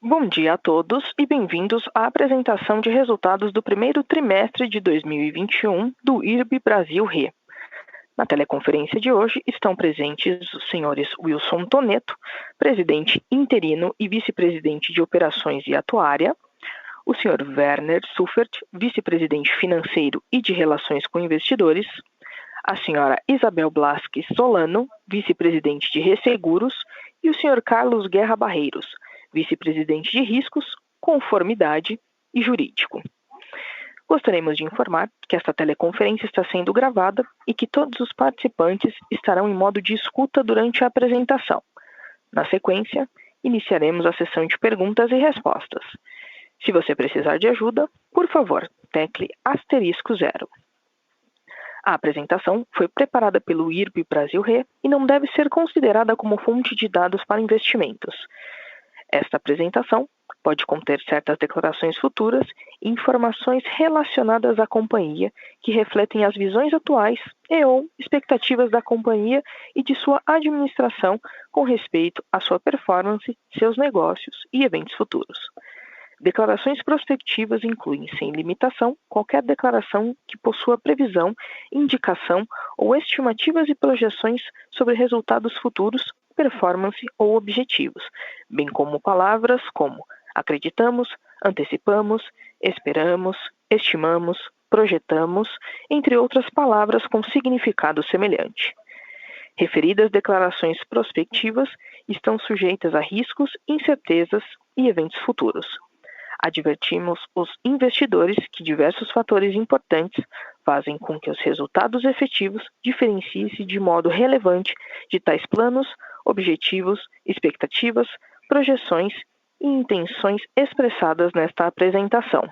Bom dia a todos e bem-vindos à apresentação de resultados do primeiro trimestre de 2021 do IRB Brasil Re. Na teleconferência de hoje estão presentes os senhores Wilson Toneto, presidente interino e vice-presidente de Operações e Atuária, o senhor Werner Suffert, vice-presidente financeiro e de Relações com Investidores, a senhora Isabel Blasque Solano, vice-presidente de Resseguros, e o senhor Carlos Guerra Barreiros, vice-presidente de Riscos, Conformidade e Jurídico. Gostaríamos de informar que esta teleconferência está sendo gravada e que todos os participantes estarão em modo de escuta durante a apresentação. Na sequência, iniciaremos a sessão de perguntas e respostas. Se você precisar de ajuda, por favor, tecle *0. A apresentação foi preparada pelo IRB Brasil Re e não deve ser considerada como fonte de dados para investimentos. Esta apresentação pode conter certas declarações futuras e informações relacionadas à companhia que refletem as visões atuais e/ou expectativas da companhia e de sua administração com respeito à sua performance, seus negócios e eventos futuros. Declarações prospectivas incluem, sem limitação, qualquer declaração que possua previsão, indicação ou estimativas e projeções sobre resultados futuros, performance ou objetivos, bem como palavras como acreditamos, antecipamos, esperamos, estimamos, projetamos, entre outras palavras com significado semelhante. Referidas declarações prospectivas estão sujeitas a riscos, incertezas e eventos futuros. Advertimos os investidores que diversos fatores importantes fazem com que os resultados efetivos diferenciem-se de modo relevante de tais planos, objetivos, expectativas, projeções e intenções expressadas nesta apresentação.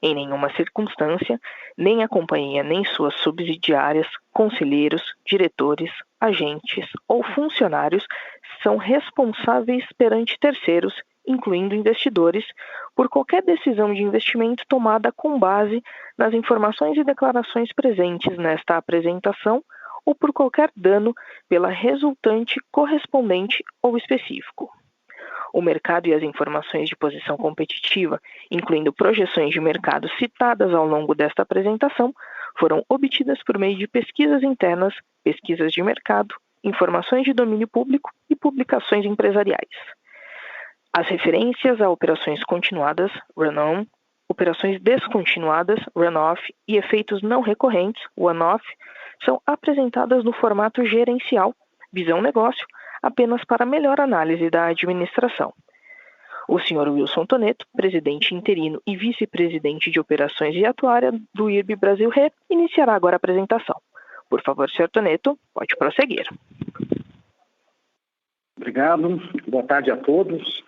Em nenhuma circunstância, nem a companhia nem suas subsidiárias, conselheiros, diretores, agentes ou funcionários são responsáveis perante terceiros, incluindo investidores, por qualquer decisão de investimento tomada com base nas informações e declarações presentes nesta apresentação ou por qualquer dano pela resultante correspondente ou específico. O mercado e as informações de posição competitiva, incluindo projeções de mercado citadas ao longo desta apresentação, foram obtidas por meio de pesquisas internas, pesquisas de mercado, informações de domínio público e publicações empresariais. As referências a operações continuadas, run-on, operações descontinuadas, run-off, e efeitos não recorrentes, one-off, são apresentadas no formato gerencial, visão negócio, apenas para melhor análise da administração. O Sr. Wilson Toneto, presidente interino e vice-presidente de Operações e Atuária do IRB Brasil Re, iniciará agora a apresentação. Por favor, Sr. Toneto, pode prosseguir. Obrigado. Boa tarde a todos.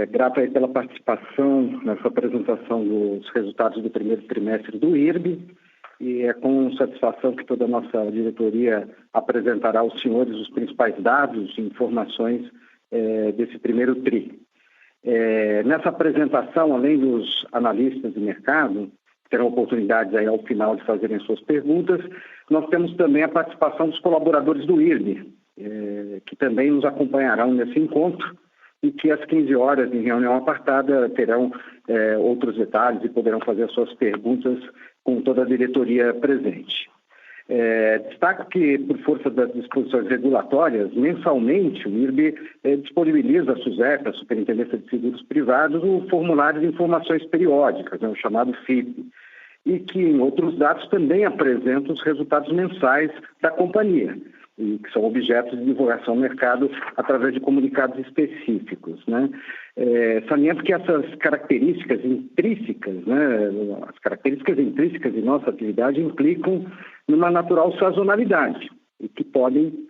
Grato aí pela participação nessa apresentação dos resultados do primeiro trimestre do IRB, e é com satisfação que toda a nossa diretoria apresentará aos senhores os principais dados e informações desse primeiro TRI. Nessa apresentação, além dos analistas de mercado, que terão oportunidades aí ao final de fazerem suas perguntas, nós temos também a participação dos colaboradores do IRB, que também nos acompanharão nesse encontro, e que às 15 horas, em reunião apartada, terão outros detalhes e poderão fazer as suas perguntas com toda a diretoria presente. Destaco que, por força das disposições regulatórias, mensalmente o IRB disponibiliza à SUSEP, a Superintendência de Seguros Privados, o formulário de informações periódicas, o chamado FIP, e que, em outros dados, também apresenta os resultados mensais da companhia, e que são objetos de divulgação no mercado através de comunicados específicos, né? Saliento que essas características intrínsecas, né, as características intrínsecas de nossa atividade implicam numa natural sazonalidade e que podem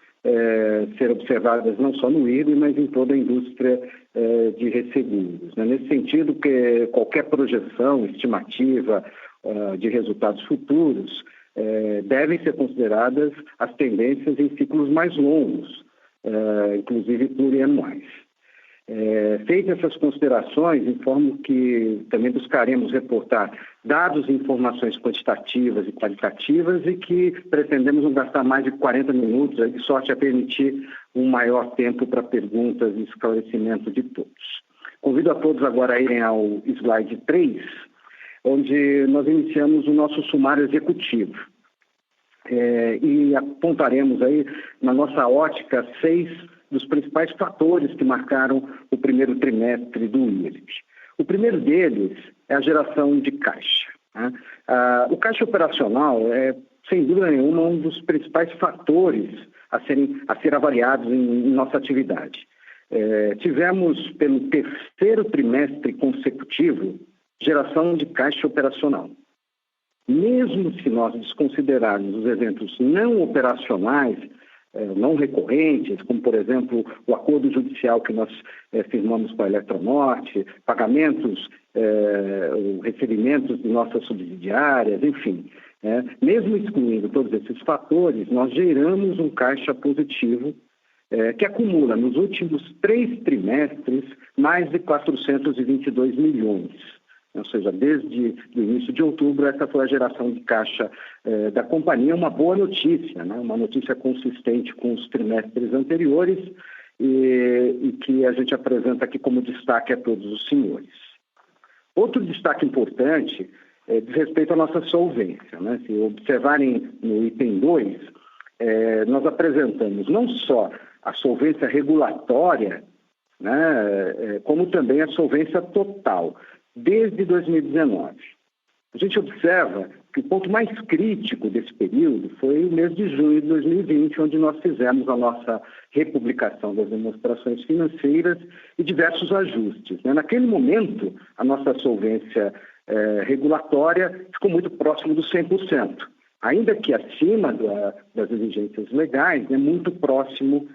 ser observadas não só no IRB, mas em toda a indústria de resseguros, né? Nesse sentido, que qualquer projeção, estimativa de resultados futuros devem ser consideradas as tendências em ciclos mais longos, inclusive plurianuais. Feitas essas considerações, informo que também buscaremos reportar dados e informações quantitativas e qualitativas e que pretendemos não gastar mais de 40 minutos, de sorte a permitir um maior tempo para perguntas e esclarecimento de todos. Convido a todos agora a irem ao slide 3, onde nós iniciamos o nosso sumário executivo. E apontaremos aí, na nossa ótica, 6 dos principais fatores que marcaram o primeiro trimestre do IRB. O primeiro deles é a geração de caixa. Né? O caixa operacional é, sem dúvida nenhuma, um dos principais fatores a ser avaliados em nossa atividade. Tivemos, pelo terceiro trimestre consecutivo, geração de caixa operacional. Mesmo se nós desconsiderarmos os eventos não operacionais, não recorrentes, como, por exemplo, o acordo judicial que nós firmamos com a Eletronorte, pagamentos, recebimentos de nossas subsidiárias, enfim. Mesmo excluindo todos esses fatores, nós geramos um caixa positivo que acumula nos últimos 3 trimestres mais de 422 milhões. Ou seja, desde o início de outubro, essa foi a geração de caixa da companhia. Uma boa notícia, né? Uma notícia consistente com os trimestres anteriores e que a gente apresenta aqui como destaque a todos os senhores. Outro destaque importante diz respeito à nossa solvência. Né? Se observarem no item 2, nós apresentamos não só a solvência regulatória, né, como também a solvência total, desde 2019. A gente observa que o ponto mais crítico desse período foi o mês de junho de 2020, onde nós fizemos a nossa republicação das demonstrações financeiras e diversos ajustes. Né? Naquele momento, a nossa solvência regulatória ficou muito próximo dos 100%. Ainda que acima das exigências legais, muito próximo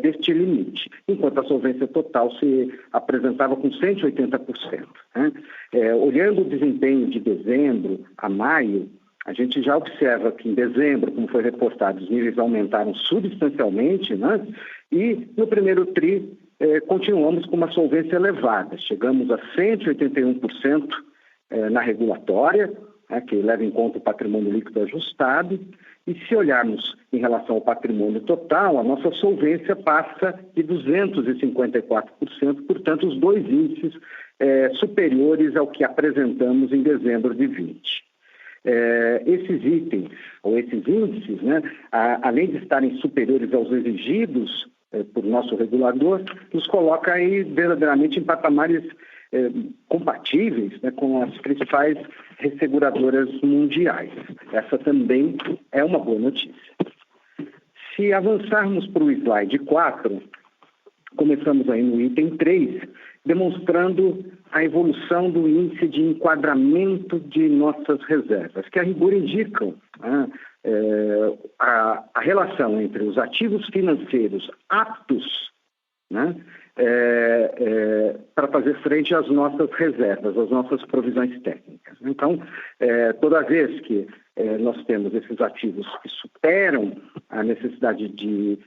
deste limite, enquanto a solvência total se apresentava com 180%. Né? Olhando o desempenho de dezembro a maio, a gente já observa que em dezembro, como foi reportado, os níveis aumentaram substancialmente, né? E no primeiro TRI continuamos com uma solvência elevada, chegamos a 181% na regulatória, que leva em conta o patrimônio líquido ajustado, e se olharmos em relação ao patrimônio total, a nossa solvência passa de 254%, portanto, os 2 índices superiores ao que apresentamos em dezembro de 2020. Esses itens, ou esses índices, né, além de estarem superiores aos exigidos por nosso regulador, nos coloca aí verdadeiramente em patamares compatíveis, né, com as principais resseguradoras mundiais. Essa também é uma boa notícia. Se avançarmos para o slide 4, começamos aí no item 3, demonstrando a evolução do índice de enquadramento de nossas reservas, que a rigor indicam a relação entre os ativos financeiros aptos, né, para fazer frente às nossas reservas, às nossas provisões técnicas. Então, toda vez que nós temos esses ativos que superam a necessidade de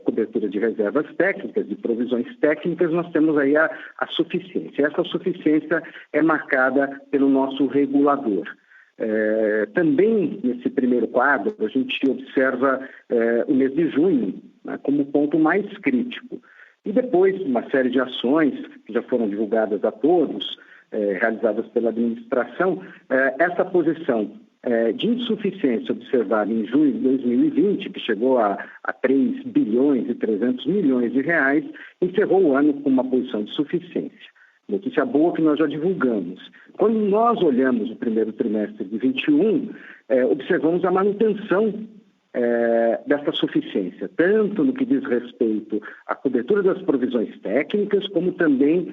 cobertura de reservas técnicas, de provisões técnicas, nós temos aí a suficiência. Essa suficiência é marcada pelo nosso regulador. Também nesse primeiro quadro, a gente observa o mês de junho, né, como ponto mais crítico. E depois, uma série de ações que já foram divulgadas a todos, realizadas pela administração, essa posição de insuficiência observada em junho de 2020, que chegou a 3 bilhões e 300 milhões de reais, encerrou o ano com uma posição de suficiência. Notícia boa que nós já divulgamos. Quando nós olhamos o primeiro trimestre de 2021, observamos a manutenção dessa suficiência, tanto no que diz respeito à cobertura das provisões técnicas, como também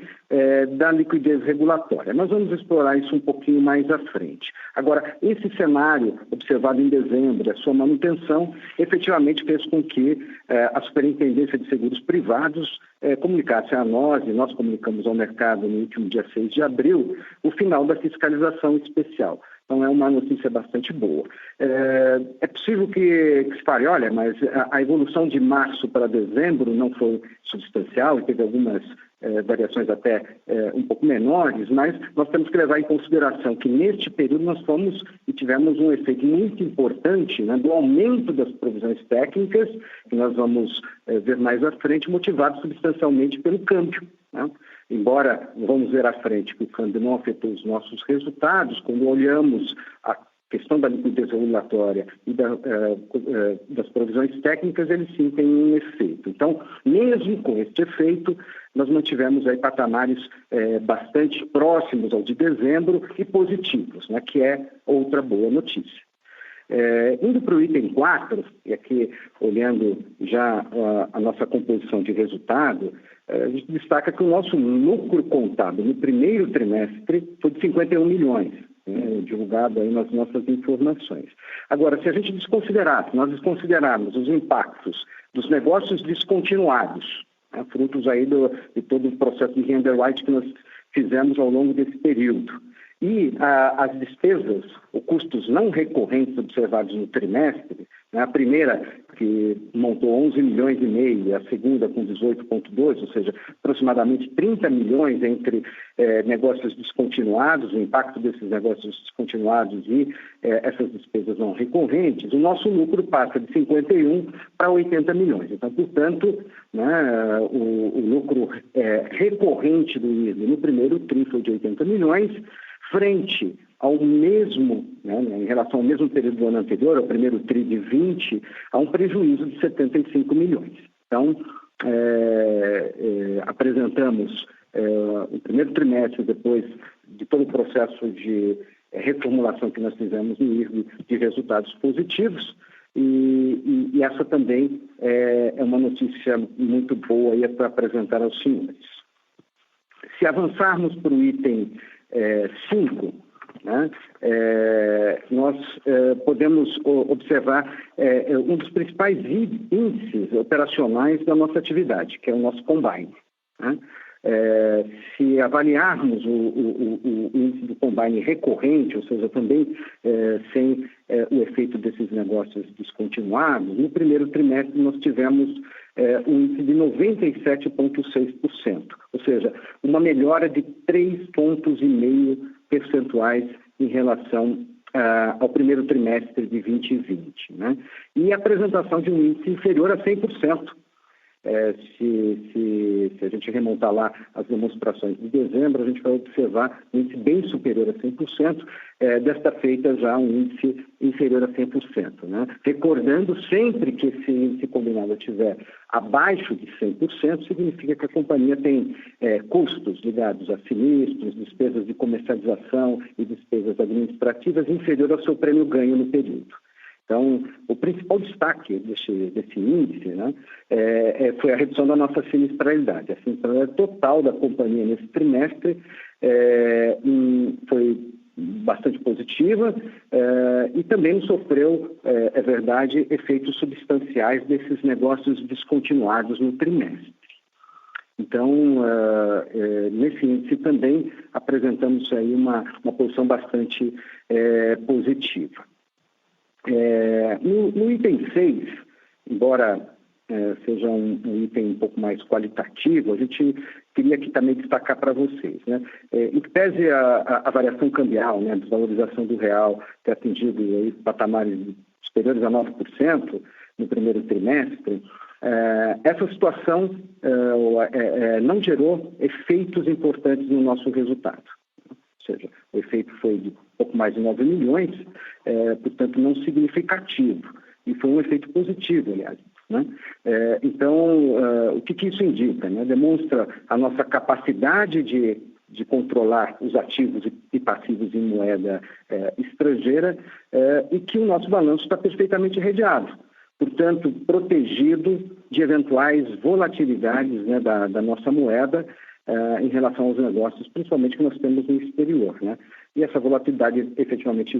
da liquidez regulatória. Nós vamos explorar isso um pouquinho mais à frente. Agora, esse cenário observado em dezembro, a sua manutenção, efetivamente fez com que a Superintendência de Seguros Privados comunicasse a nós, e nós comunicamos ao mercado no último dia 6 de abril, o final da fiscalização especial. Então, é uma notícia bastante boa. É possível que se fale, olha, mas a evolução de março para dezembro não foi substancial e teve algumas variações até um pouco menores, mas nós temos que levar em consideração que neste período nós fomos e tivemos um efeito muito importante, né, do aumento das provisões técnicas, que nós vamos ver mais à frente, motivado substancialmente pelo câmbio, né? Embora vamos ver à frente que o câmbio não afetou os nossos resultados, quando olhamos a questão da liquidez regulatória e das provisões técnicas, eles sim têm um efeito. Então, mesmo com este efeito, nós mantivemos aí patamares bastante próximos ao de dezembro e positivos, né, que é outra boa notícia. Indo para o item 4, e aqui olhando já a nossa composição de resultado, a gente destaca que o nosso lucro contábil no primeiro trimestre foi de 51 milhões, divulgado aí nas nossas informações. Agora, se a gente nós desconsiderarmos os impactos dos negócios descontinuados, né, frutos aí de todo o processo de underwriting que nós fizemos ao longo desse período, e as despesas, os custos não recorrentes observados no trimestre, né, a primeira que montou 11 milhões e meio e a segunda com 18,2, ou seja, aproximadamente 30 milhões entre negócios descontinuados, o impacto desses negócios descontinuados e essas despesas não recorrentes, o nosso lucro passa de 51 para 80 milhões. Então, portanto, né, o lucro recorrente do IRB no primeiro TRI foi de 80 milhões, frente ao mesmo, né, em relação ao mesmo período do ano anterior, ao primeiro TRI de 20, há um prejuízo de 75 milhões. Então, apresentamos o primeiro trimestre, depois de todo o processo de reformulação que nós fizemos no IRB, de resultados positivos, e essa também é uma notícia muito boa para apresentar aos senhores. Se avançarmos para o item 5, né, nós podemos observar um dos principais índices operacionais da nossa atividade, que é o nosso combine, né? Se avaliarmos o índice do combine recorrente, ou seja, também sem o efeito desses negócios descontinuados, no primeiro trimestre nós tivemos um índice de 97,6%, ou seja, uma melhora de 3,5 pontos percentuais em relação ao primeiro trimestre de 2020, né? E a apresentação de um índice inferior a 100%. Se a gente remontar lá as demonstrações de dezembro, a gente vai observar um índice bem superior a 100%, desta feita já um índice inferior a 100%, né? Recordando sempre que esse índice combinado estiver abaixo de 100%, significa que a companhia tem custos ligados a sinistros, despesas de comercialização e despesas administrativas inferior ao seu prêmio-ganho no período. Então, o principal destaque desse índice, né, foi a redução da nossa sinistralidade. A sinistralidade total da companhia nesse trimestre foi bastante positiva e também não sofreu, é verdade, efeitos substanciais desses negócios descontinuados no trimestre. Então, nesse índice também apresentamos aí uma posição bastante positiva. No item 6, embora seja um item um pouco mais qualitativo, a gente queria aqui também destacar para vocês, né? Em que pese a variação cambial, né, a desvalorização do real ter atingido aí patamares superiores a 9% no primeiro trimestre, essa situação não gerou efeitos importantes no nosso resultado. Ou seja, o efeito foi de pouco mais de 9 milhões, portanto não significativo, e foi um efeito positivo, aliás, né? Então, o que isso indica, né? Demonstra a nossa capacidade de controlar os ativos e passivos em moeda estrangeira e que o nosso balanço está perfeitamente redeado, portanto, protegido de eventuais volatilidades, né, da nossa moeda em relação aos negócios, principalmente que nós temos no exterior, né? E essa volatilidade efetivamente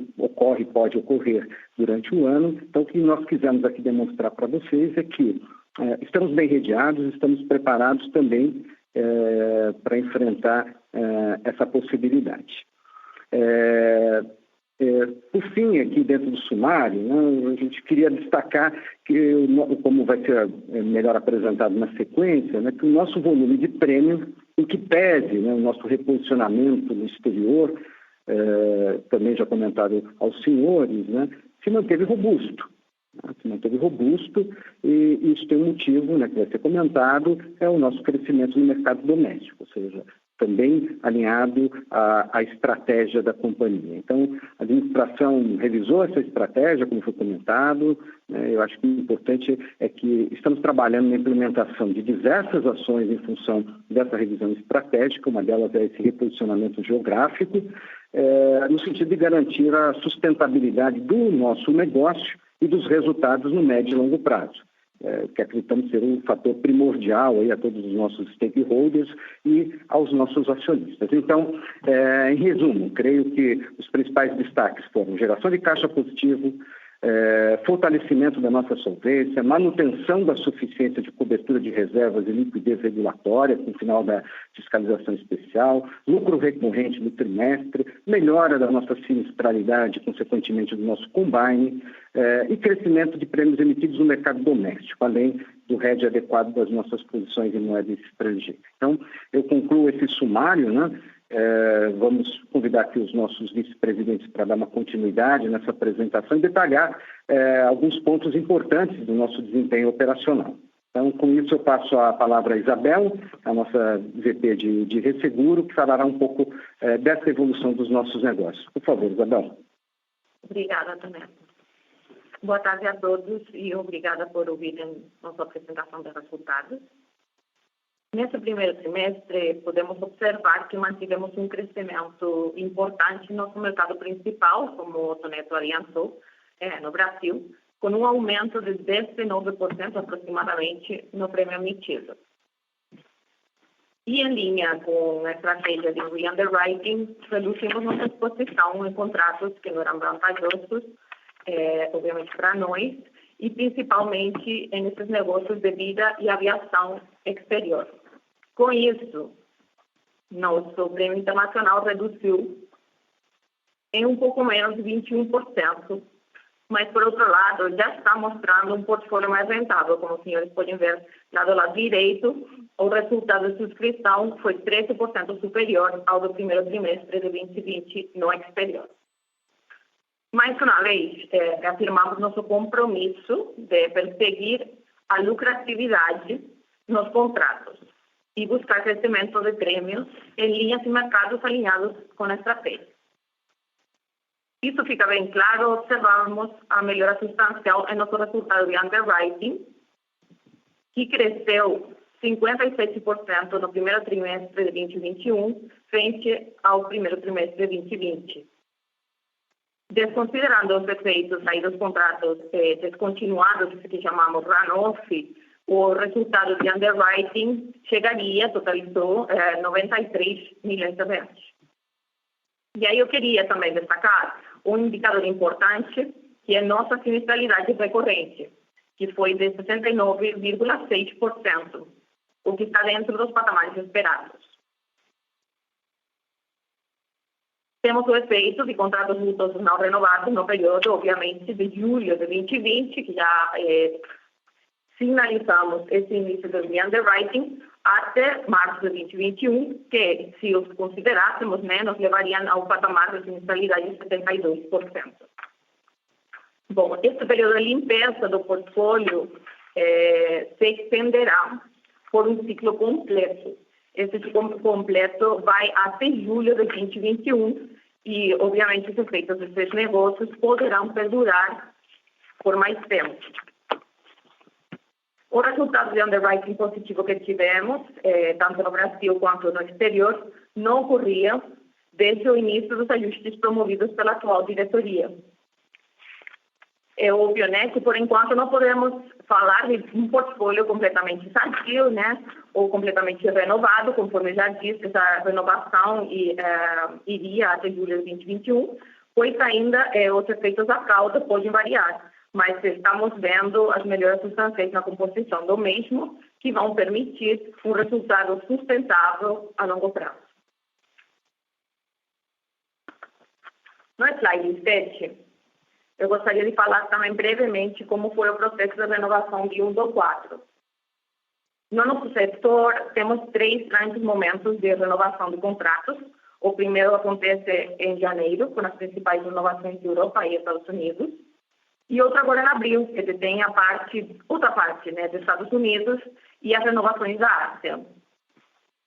pode ocorrer durante o ano. Então, o que nós quisemos aqui demonstrar para vocês é que estamos bem redeados, estamos preparados também para enfrentar essa possibilidade. Por fim, aqui dentro do sumário, né, a gente queria destacar que, como vai ser melhor apresentado na sequência, né, que o nosso volume de prêmio, em que pese, né, o nosso reposicionamento no exterior, também já comentado aos senhores, né, se manteve robusto. Se manteve robusto, e isso tem um motivo, né, que vai ser comentado, é o nosso crescimento no mercado doméstico, ou seja, também alinhado à estratégia da companhia. Então, a administração revisou essa estratégia, como foi comentado, né, eu acho que o importante é que estamos trabalhando na implementação de diversas ações em função dessa revisão estratégica, uma delas é esse reposicionamento geográfico, no sentido de garantir a sustentabilidade do nosso negócio e dos resultados no médio e longo prazo, que acreditamos ser um fator primordial aí a todos os nossos stakeholders e aos nossos acionistas. Então, em resumo, creio que os principais destaques foram geração de caixa positivo, fortalecimento da nossa solvência, manutenção da suficiência de cobertura de reservas e liquidez regulatória com o final da fiscalização especial, lucro recorrente no trimestre, melhora da nossa sinistralidade, consequentemente do nosso combine, e crescimento de prêmios emitidos no mercado doméstico, além do hedge adequado das nossas posições em moeda estrangeira. Então, eu concluo esse sumário, né? Vamos convidar aqui os nossos vice-presidentes para dar uma continuidade nessa apresentação e detalhar alguns pontos importantes do nosso desempenho operacional. Então, com isso, eu passo a palavra a Isabel, a nossa VP de Resseguro, que falará um pouco dessa evolução dos nossos negócios. Por favor, Isabel. Obrigada, Tonete. Boa tarde a todos e obrigada por ouvirem nossa apresentação de resultados. Nesse primeiro trimestre, podemos observar que mantivemos um crescimento importante no nosso mercado principal, como o Toneto adiantou, no Brasil, com um aumento de 19% aproximadamente no prêmio emitido. E em linha com a estratégia de re-underwriting, reduzimos nossa exposição em contratos que não eram vantajosos, obviamente para nós, e principalmente nesses negócios de vida e aviação exterior. Com isso, nosso prêmio internacional reduziu em um pouco menos de 21%, mas, por outro lado, já está mostrando um portfólio mais rentável. Como os senhores podem ver lá do lado direito, o resultado de subscrição foi 13% superior ao do primeiro trimestre de 2020 no exterior. Mais uma vez, afirmamos nosso compromisso de perseguir a lucratividade nos contratos e buscar crescimento de prêmios em linhas de mercados alinhados com a estratégia. Isso fica bem claro, observamos a melhora substancial em nosso resultado de underwriting, que cresceu 57% no primeiro trimestre de 2021, frente ao primeiro trimestre de 2020. Desconsiderando os efeitos aí dos contratos descontinuados, que chamamos run-off, o resultado de underwriting totalizou 93 milhões de reais. E aí eu queria também destacar um indicador importante, que é nossa sinistralidade recorrente, que foi de 69,6%, o que está dentro dos patamares esperados. Temos o efeito de contratos mútuos não renovados no período, obviamente, de julho de 2020, que já finalizamos esse início do underwriting, até março de 2021, que, se os considerássemos, nos levariam ao patamar de sinistralidade de 72%. Bom, esse período de limpeza do portfólio se estenderá por um ciclo completo. Esse ciclo completo vai até julho de 2021 e, obviamente, os efeitos desses negócios poderão perdurar por mais tempo. O resultado de underwriting positivo que tivemos, tanto no Brasil quanto no exterior, não ocorria desde o início dos ajustes promovidos pela atual diretoria. É óbvio, que por enquanto não podemos falar de um portfólio completamente sadio, ou completamente renovado, conforme já disse, essa renovação iria até julho de 2021, pois ainda os efeitos da cauda podem variar. Mas estamos vendo as melhoras substanciais na composição do mesmo, que vão permitir um resultado sustentável a longo prazo. No slide 7, eu gostaria de falar também brevemente como foi o processo de renovação de 1 do 4. No nosso setor, temos 3 grandes momentos de renovação de contratos. O primeiro acontece em janeiro, com as principais renovações de Europa e Estados Unidos. E outro agora em abril, que tem outra parte, né, dos Estados Unidos e as renovações da Ásia.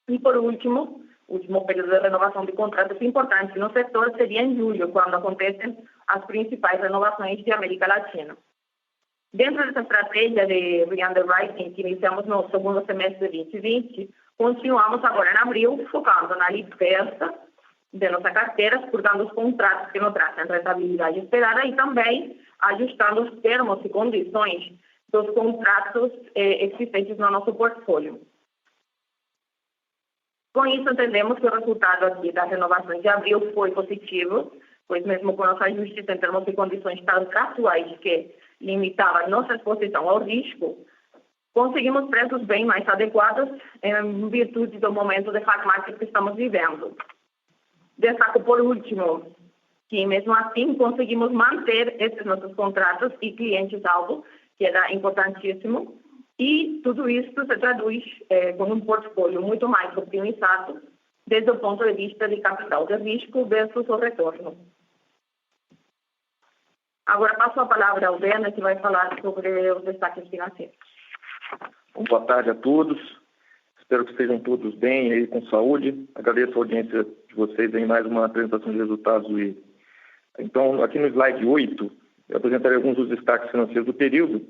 E por último, o último período de renovação de contratos importante no setor seria em julho, quando acontecem as principais renovações de América Latina. Dentro dessa estratégia de re-underwriting que iniciamos no segundo semestre de 2020, continuamos agora em abril, focando na limpeza de nossa carteira, portanto os contratos que não trazem rentabilidade esperada e também ajustando os termos e condições dos contratos existentes no nosso portfólio. Com isso, entendemos que o resultado aqui das renovações de abril foi positivo, pois mesmo com os ajustes em termos e condições atuais que limitavam nossa exposição ao risco, conseguimos preços bem mais adequados em virtude do momento de hard market que estamos vivendo. Destaco por último que mesmo assim conseguimos manter esses nossos contratos e clientes-alvo, que era importantíssimo, e tudo isso se traduz com um portfólio muito mais optimizado desde o ponto de vista de capital de risco versus o retorno. Agora passo a palavra ao Bena, que vai falar sobre os destaques financeiros. Boa tarde a todos. Espero que estejam todos bem e com saúde. Agradeço a audiência de vocês em mais uma apresentação de resultados do IRB. Então, aqui no slide 8, eu apresentarei alguns dos destaques financeiros do período.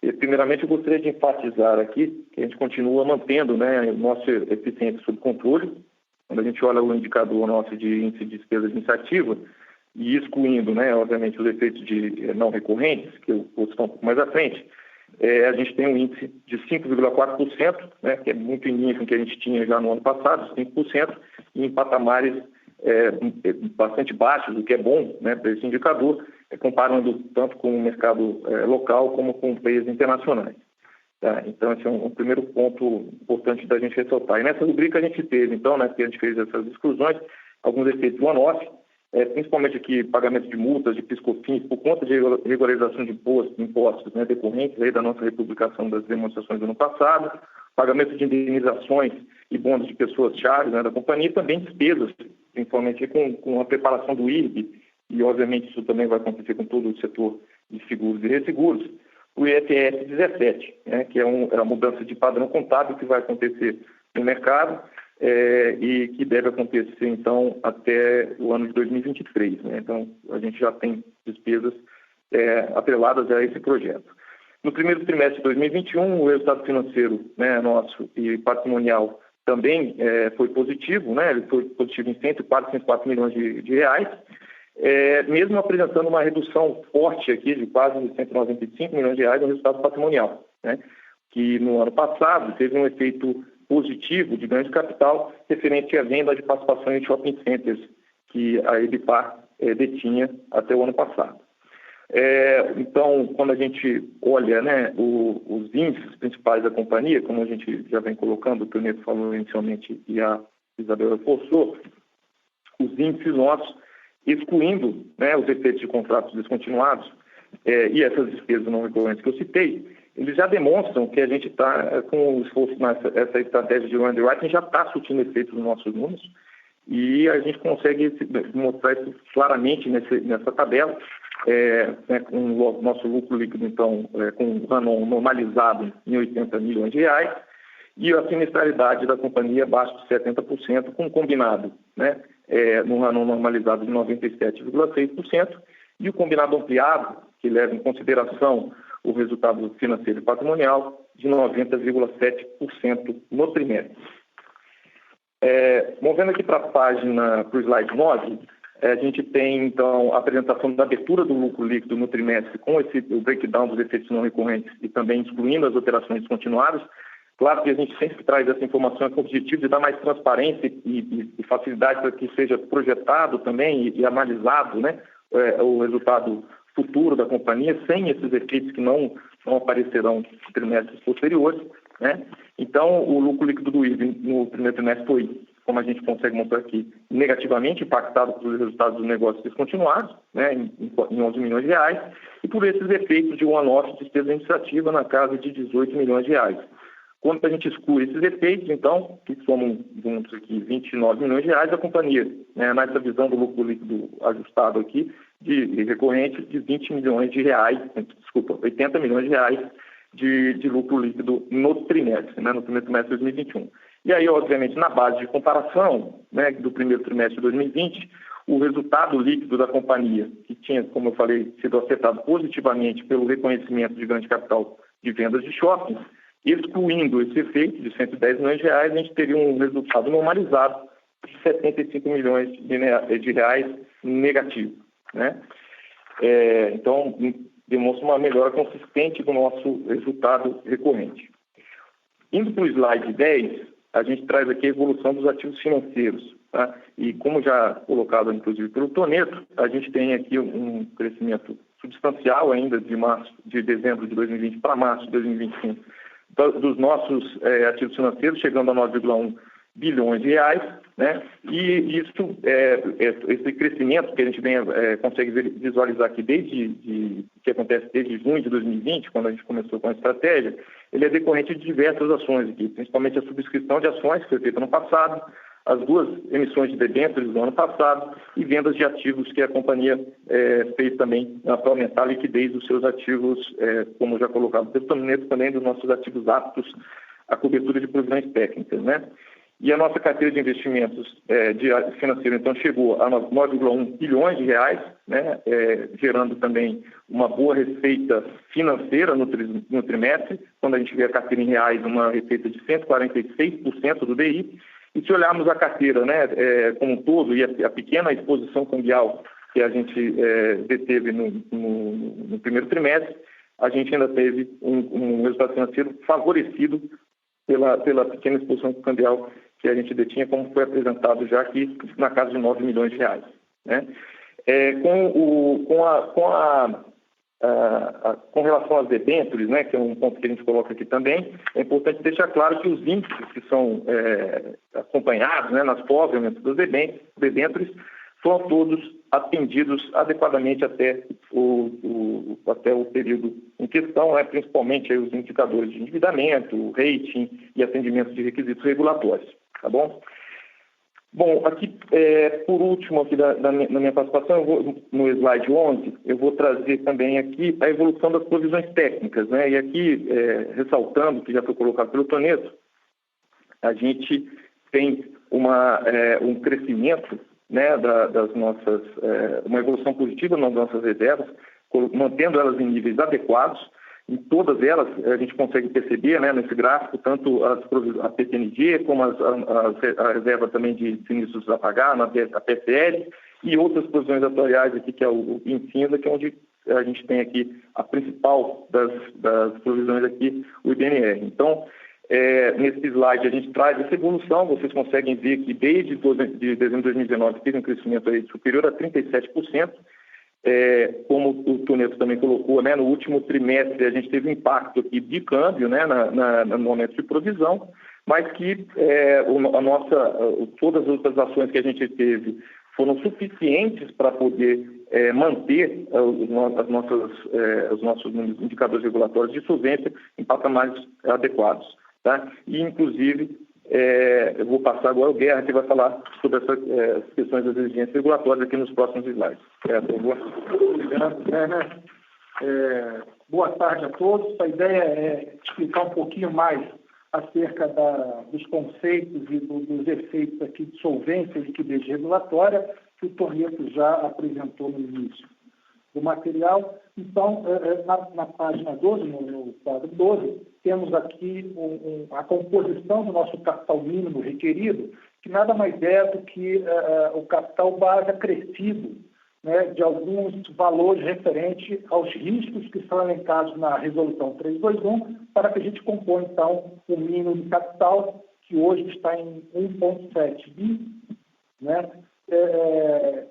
E, primeiramente, eu gostaria de enfatizar aqui que a gente continua mantendo, né, nossa eficiência sob controle. Quando a gente olha o indicador nosso de índice de despesa administrativa, e excluindo, né, obviamente, os efeitos de não recorrentes, que eu vou citar um pouco mais à frente, a gente tem um índice de 5,4%, né, que é muito em linha com o que a gente tinha já no ano passado, 5%, e em patamares bastante baixos, o que é bom, né, para esse indicador, comparando tanto com o mercado local como com players internacionais. Tá? Então, esse é um primeiro ponto importante da gente ressaltar. E nessa rubrica a gente teve, então, né, que a gente fez essas exclusões, alguns efeitos one-off, principalmente aqui pagamento de multas, de PIS/COFINS, por conta de regularização de impostos, né, decorrentes aí da nossa republicação das demonstrações do ano passado, pagamento de indenizações e bônus de pessoas-chave, né, da companhia, e também despesas, principalmente com a preparação do IRB, e obviamente isso também vai acontecer com todo o setor de seguros e resseguros, o IFRS 17, né, que é a mudança de padrão contábil que vai acontecer no mercado, e que deve acontecer, então, até o ano de 2023. Né? Então, a gente já tem despesas atreladas a esse projeto. No primeiro trimestre de 2021, o resultado financeiro, né, nosso e patrimonial também foi positivo, né? Ele foi positivo em 104 milhões de reais, mesmo apresentando uma redução forte aqui de quase 195 milhões de reais no resultado patrimonial, né? Que no ano passado teve um efeito positivo de ganho de capital referente à venda de participação em shopping centers que a EBIPAR detinha até o ano passado. Então, quando a gente olha, né, os índices principais da companhia, como a gente já vem colocando, o Toneto falou inicialmente e a Isabel reforçou, os índices nossos, excluindo, né, os efeitos de contratos descontinuados e essas despesas não recorrentes que eu citei, eles já demonstram que a gente está com o esforço nessa estratégia de underwriting, já está surtindo efeitos nos nossos números e a gente consegue mostrar isso claramente nessa tabela, né, com o nosso lucro líquido, então, com o ano normalizado em 80 milhões de reais e a sinistralidade da companhia abaixo de 70%, com um combinado, né, no ano normalizado de 97,6% e o combinado ampliado, que leva em consideração o resultado financeiro e patrimonial, de 90,7% no trimestre. Movendo aqui para o slide 9, a gente tem, então, a apresentação da abertura do lucro líquido no trimestre com o breakdown dos efeitos não recorrentes e também excluindo as operações descontinuadas. Claro que a gente sempre traz essa informação com o objetivo de dar mais transparência e facilidade para que seja projetado também e analisado, né, o resultado futuro da companhia, sem esses efeitos que não aparecerão em trimestres posteriores, né? Então, o lucro líquido do IRB no primeiro trimestre foi como a gente consegue mostrar aqui, negativamente impactado pelos resultados dos negócios descontinuados, né, em 11 milhões de reais, e por esses efeitos de one-off de despesa administrativa na casa de 18 milhões de reais. Quando a gente exclui esses efeitos, então, que somam juntos aqui 29 milhões de reais, a companhia, né, nessa visão do lucro líquido ajustado aqui, de recorrente de 20 milhões de reais, 80 milhões de reais de lucro líquido no trimestre, né, no primeiro trimestre de 2021. E aí, obviamente, na base de comparação, né, do primeiro trimestre de 2020, o resultado líquido da companhia, que tinha, como eu falei, sido afetado positivamente pelo reconhecimento de grande capital de vendas de shoppings, excluindo esse efeito de 110 milhões de reais, a gente teria um resultado normalizado de 75 milhões de reais negativo, né? Então, demonstra uma melhora consistente do nosso resultado recorrente. Indo para o slide 10, a gente traz aqui a evolução dos ativos financeiros, tá? E como já colocado, inclusive, pelo Toneto, a gente tem aqui um crescimento substancial ainda de dezembro de 2020 para março de 2021, dos nossos ativos financeiros, chegando a 9,1 bilhões de reais, né? E isso, esse crescimento que a gente consegue visualizar aqui que acontece desde junho de 2020, quando a gente começou com a estratégia, ele é decorrente de diversas ações aqui, principalmente a subscrição de ações que foi feita no passado, as 2 emissões de debêntures do ano passado e vendas de ativos que a companhia fez também para aumentar a liquidez dos seus ativos, como já colocado pelo Toneto, também dos nossos ativos aptos à cobertura de provisões técnicas, né? E a nossa carteira de investimentos financeiro, então, chegou a 9,1 bilhões de reais, né, gerando também uma boa receita financeira no trimestre, quando a gente vê a carteira em reais, uma receita de 146% do DI. E se olharmos a carteira, né, como um todo, e a pequena exposição cambial que a gente deteve no primeiro trimestre, a gente ainda teve um resultado financeiro favorecido pela pequena exposição cambial que a gente detinha, como foi apresentado já aqui, na casa de 9 milhões de reais, né? Com relação às debêntures, né, que é um ponto que a gente coloca aqui também, é importante deixar claro que os índices que são acompanhados, né, nas pós-vendas das debêntures foram todos atendidos adequadamente até o período em questão, né, principalmente aí os indicadores de endividamento, rating e atendimento de requisitos regulatórios, tá bom? Bom, aqui, por último, aqui na minha participação, no slide 11, eu vou trazer também aqui a evolução das provisões técnicas, né? E aqui, ressaltando, que já foi colocado pelo Toneto, a gente tem um crescimento, né, das nossas, uma evolução positiva nas nossas reservas, mantendo elas em níveis adequados. Em todas elas, a gente consegue perceber, né, nesse gráfico, tanto a PTNG, como a reserva também de sinistros a pagar, a PSL, e outras provisões atuariais aqui, que é o em cinza, que é onde a gente tem aqui a principal das provisões aqui, o IBNR. Então, nesse slide a gente traz essa evolução, vocês conseguem ver que desde dezembro de 2019 teve um crescimento aí superior a 37%, como o Toneto também colocou, né, no último trimestre a gente teve um impacto aqui de câmbio, né, no momento de provisão, mas que todas as outras ações que a gente teve foram suficientes para poder manter os nossos indicadores regulatórios de solvência em patamares adequados, tá? E, inclusive, eu vou passar agora o Guerra, que vai falar sobre essas questões das exigências regulatórias aqui nos próximos slides. Por favor. Obrigado, Guerra. Boa tarde a todos. A ideia é explicar um pouquinho mais acerca dos conceitos e dos efeitos aqui de solvência e liquidez regulatória que o Toneto já apresentou no início do material. Então, na página 12, no quadro 12, temos aqui a composição do nosso capital mínimo requerido, que nada mais é do que o capital base acrescido, né, de alguns valores referentes aos riscos que são elencados na Resolução 321, para que a gente compõe, então, o mínimo de capital, que hoje está em 1,7 bi, né?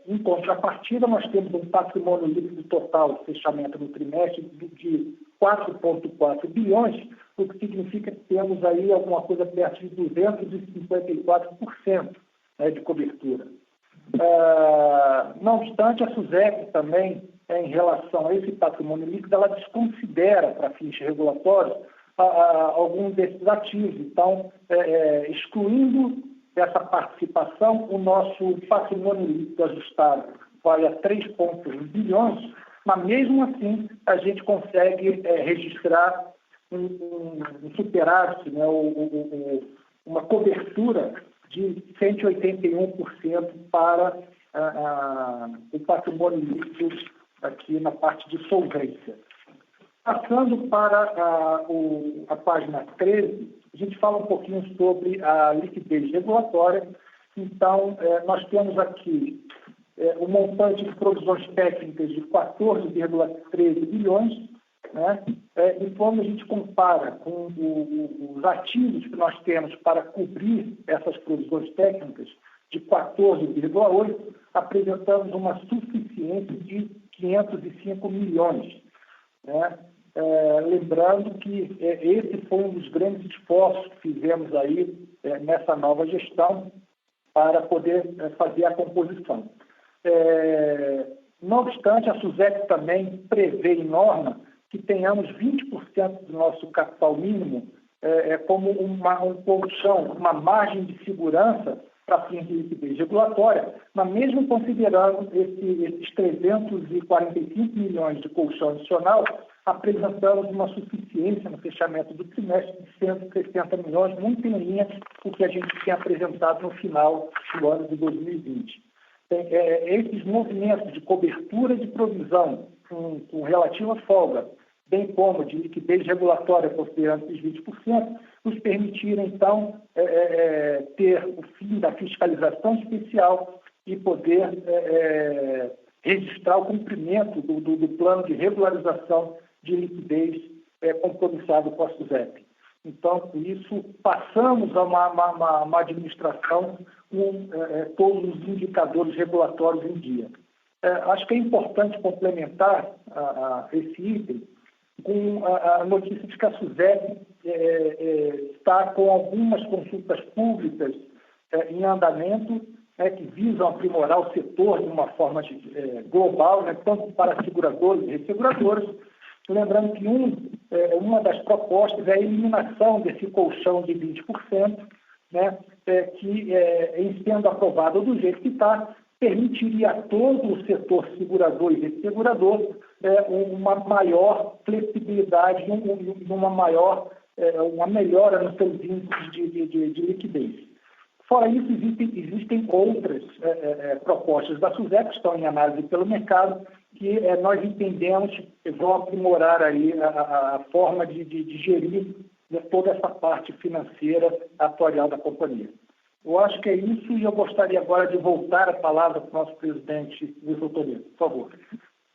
Em contrapartida, nós temos um patrimônio líquido total de fechamento no trimestre de 4,4 bilhões, o que significa que temos aí alguma coisa perto de 254%, né, de cobertura. Não obstante, a SUSEP também, em relação a esse patrimônio líquido, ela desconsidera, para fins regulatórios, alguns desses ativos. Então, excluindo dessa participação, o nosso patrimônio líquido ajustado vai a 3,1 bilhões, mas mesmo assim a gente consegue registrar um superávit, né, uma cobertura de 181% para o patrimônio líquido aqui na parte de solvência. Passando para a página 13, a gente fala um pouquinho sobre a liquidez regulatória. Então, nós temos aqui o montante de provisões técnicas de 14,13 bilhões, né? E quando a gente compara com os ativos que nós temos para cobrir essas provisões técnicas de 14,8, apresentamos uma suficiência de 505 milhões. Né? Lembrando que esse foi um dos grandes esforços que fizemos aí nessa nova gestão para poder fazer a composição. Não obstante, a SUSEP também prevê em norma que tenhamos 20% do nosso capital mínimo como um colchão, uma margem de segurança para fins de liquidez regulatória, mas mesmo considerando esses 345 milhões de colchão adicional, apresentamos uma suficiência no fechamento do trimestre de 160 milhões, muito em linha com o que a gente tinha apresentado no final do ano de 2020. Esses movimentos de cobertura de provisão com relativa folga, bem como de liquidez regulatória considerando esses 20%, nos permitiram, então, ter o fim da fiscalização especial e poder registrar o cumprimento do plano de regularização de liquidez compromissado com a SUSEP. Então, com isso, passamos a uma administração com todos os indicadores regulatórios em dia. Acho que é importante complementar esse item com a notícia de que a SUSEP está com algumas consultas públicas em andamento, que visam aprimorar o setor de uma forma global, tanto para seguradores e resseguradoras. Lembrando que uma das propostas é a eliminação desse colchão de 20%, que, em sendo aprovado do jeito que está, permitiria a todo o setor segurador e ressegurador uma maior flexibilidade, uma melhora nos seus índices de liquidez. Fora isso, existem outras propostas da SUSEP que estão em análise pelo mercado, que nós entendemos que vão aprimorar aí a forma de gerir toda essa parte financeira atuarial da companhia. Eu acho que é isso e eu gostaria agora de voltar a palavra para o nosso presidente Wilson Toledo. Por favor.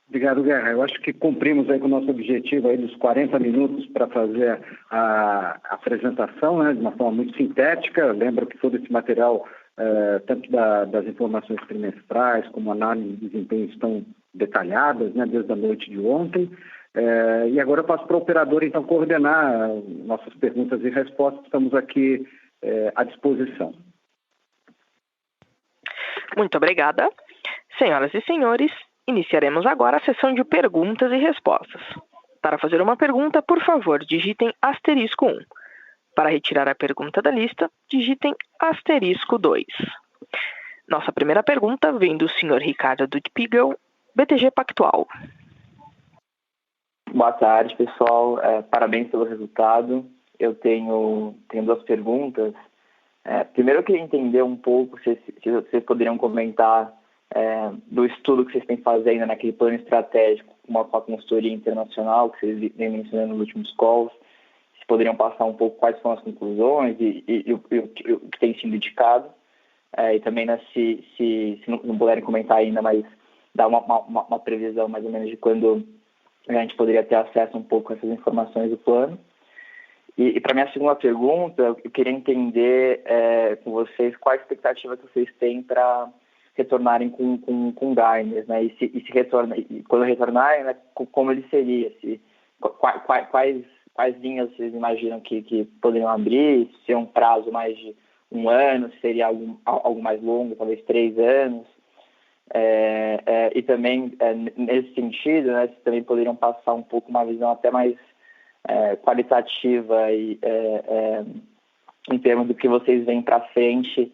Obrigado, Guerra. Eu acho que cumprimos aí com o nosso objetivo aí dos 40 minutos para fazer a apresentação, de uma forma muito sintética. Lembro que todo esse material, tanto das informações trimestrais como análise de desempenho, estão detalhadas, desde a noite de ontem. E agora eu passo para o operador, então, coordenar nossas perguntas e respostas. Estamos aqui à disposição. Muito obrigada. Senhoras e senhores, iniciaremos agora a sessão de perguntas e respostas. Para fazer uma pergunta, por favor, digitem *1. Para retirar a pergunta da lista, digitem *2. Nossa primeira pergunta vem do senhor Ricardo Dutpigel, BTG Pactual. Boa tarde, pessoal. Parabéns pelo resultado. Eu tenho duas perguntas. Primeiro, eu queria entender um pouco se vocês poderiam comentar do estudo que vocês têm fazendo naquele plano estratégico com a consultoria internacional que vocês vêm mencionando nos últimos calls. Se poderiam passar um pouco quais são as conclusões e o que tem sido indicado. E também, se não puderem comentar ainda, mas dar uma previsão mais ou menos de quando a gente poderia ter acesso um pouco a essas informações do plano. E para minha segunda pergunta, eu queria entender com vocês qual a expectativa que vocês têm para retornarem com Garner, e quando retornarem, como ele seria, quais linhas vocês imaginam que poderiam abrir, se é um prazo mais de um ano, se seria algo mais longo, talvez 3 anos. E também, nesse sentido, né, vocês também poderiam passar um pouco uma visão até mais qualitativa e, em termos do que vocês veem para frente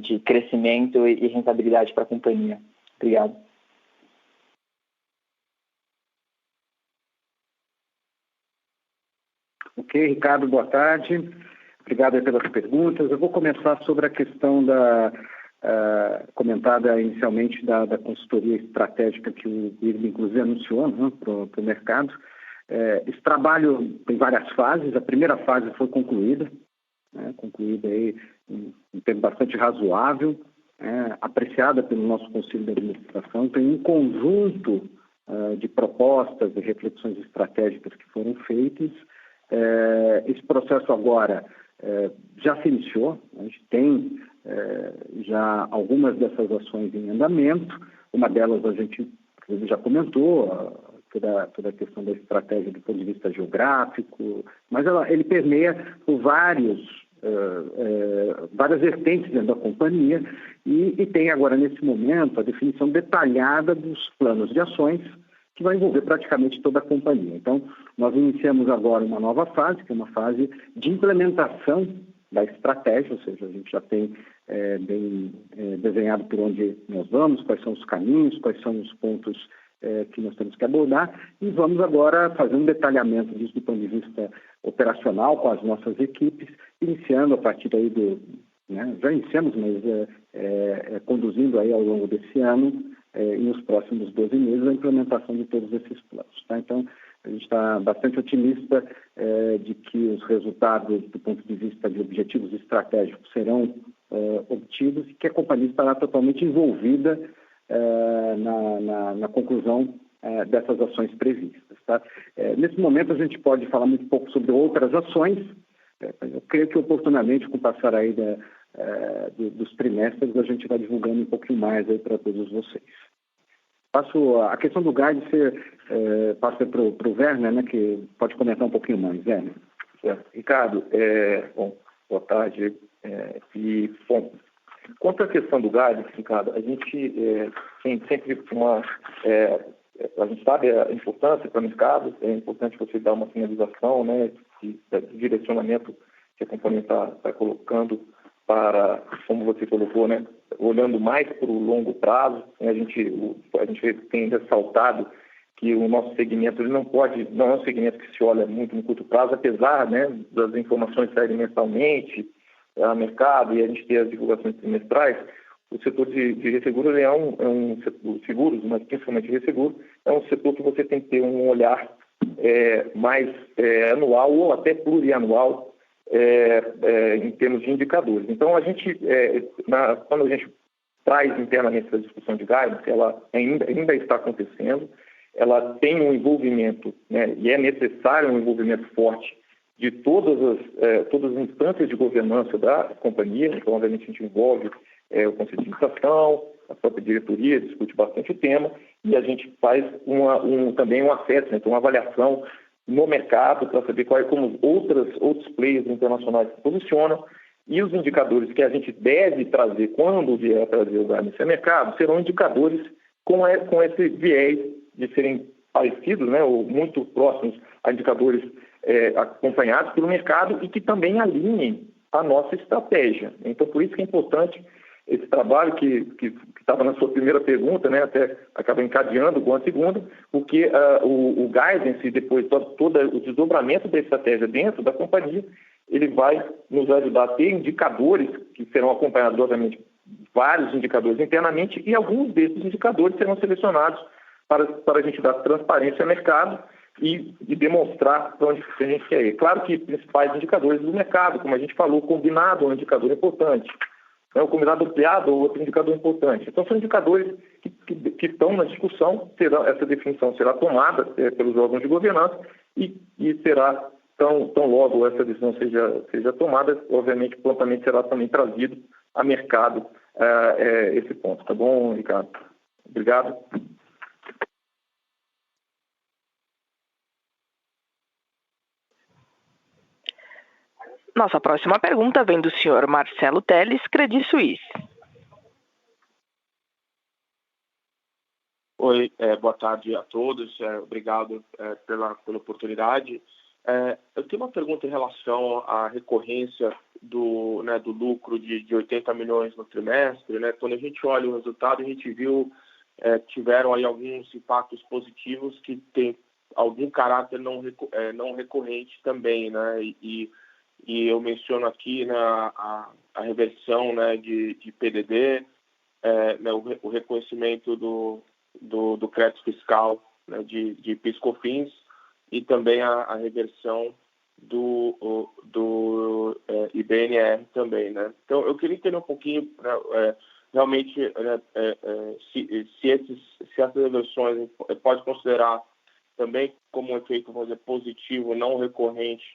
de crescimento e rentabilidade para a companhia. Obrigado. Ok, Ricardo, boa tarde. Obrigado pelas perguntas. Eu vou começar sobre a questão comentada inicialmente da consultoria estratégica que o IRB, inclusive, anunciou, né, para o mercado. Esse trabalho tem várias fases. A primeira fase foi concluída, concluída aí em tempo bastante razoável, apreciada pelo nosso Conselho de Administração. Tem um conjunto de propostas e reflexões estratégicas que foram feitas. Esse processo agora já se iniciou. A gente tem já algumas dessas ações em andamento. Uma delas a gente já comentou, toda a questão da estratégia do ponto de vista geográfico, mas ele permeia por várias vertentes dentro da companhia e tem agora, nesse momento, a definição detalhada dos planos de ações que vai envolver praticamente toda a companhia. Então, nós iniciamos agora uma nova fase, que é uma fase de implementação da estratégia, ou seja, a gente já tem bem desenhado por onde nós vamos, quais são os caminhos, quais são os pontos que nós temos que abordar, e vamos agora fazer um detalhamento disso do ponto de vista operacional com as nossas equipes, iniciando a partir aí já iniciamos, mas conduzindo aí ao longo desse ano e nos próximos 12 meses a implementação de todos esses planos. Tá? Então, a gente está bastante otimista de que os resultados do ponto de vista de objetivos estratégicos serão obtidos e que a companhia estará totalmente envolvida na conclusão dessas ações previstas. Tá? Nesse momento, a gente pode falar muito pouco sobre outras ações. Eu creio que, oportunamente, com o passar aí dos trimestres, a gente vai divulgando um pouquinho mais aí para todos vocês. Passo a questão do guide, passa para o Werner, né, que pode comentar um pouquinho mais. Werner. Ricardo, boa tarde. Quanto à questão do guide, Ricardo, a gente tem sempre a gente sabe a importância para o mercado, é importante você dar uma sinalização, né, do direcionamento que a companhia está colocando para, como você colocou, né, olhando mais para o longo prazo. A gente tem ressaltado que o nosso segmento ele não é um segmento que se olha muito no curto prazo, apesar, né, das informações saírem mensalmente a mercado e a gente ter as divulgações trimestrais. O setor de resseguro é um setor de seguros, mas principalmente resseguro, é um setor que você tem que ter um olhar mais anual ou até plurianual em termos de indicadores. Então, a gente, quando a gente traz internamente essa discussão de guidance, ela ainda está acontecendo, ela tem um envolvimento, né, e é necessário um envolvimento forte de todas as instâncias de governança da companhia. Então, obviamente, a gente envolve o Conselho de Administração, a própria diretoria, discute bastante o tema, e a gente faz também um assessment, uma avaliação no mercado para saber como outros players internacionais se posicionam, e os indicadores que a gente deve trazer quando vier a trazer o guidance ao mercado serão indicadores com esse viés de serem parecidos, né, ou muito próximos a indicadores acompanhados pelo mercado e que também alinhem a nossa estratégia. Então, por isso que é importante esse trabalho que estava na sua primeira pergunta, né, até acaba encadeando com a segunda, porque o guidance e depois todo o desdobramento da estratégia dentro da companhia, ele vai nos ajudar a ter indicadores que serão acompanhados, obviamente, vários indicadores internamente, e alguns desses indicadores serão selecionados para a gente dar transparência ao mercado e demonstrar para onde a gente quer ir. Claro que principais indicadores do mercado, como a gente falou, combinado é um indicador importante. O combinado ampliado ou outro indicador importante. Então, são indicadores que estão na discussão, essa definição será tomada pelos órgãos de governança e será, tão logo essa decisão seja tomada, obviamente, prontamente será também trazido a mercado esse ponto. Tá bom, Ricardo? Obrigado. Nossa próxima pergunta vem do senhor Marcelo Telles, Credit Suisse. Oi, boa tarde a todos, obrigado pela oportunidade. Eu tenho uma pergunta em relação à recorrência do lucro de 80 milhões no trimestre. Quando a gente olha o resultado, a gente viu que tiveram aí alguns impactos positivos que têm algum caráter não recorrente também, e eu menciono aqui a reversão de PDD, o reconhecimento do crédito fiscal de PIS/COFINS e também a reversão do IBNR também, Então, eu queria entender um pouquinho, realmente, se essas reversões pode considerar também como um efeito, vamos dizer, positivo, não recorrente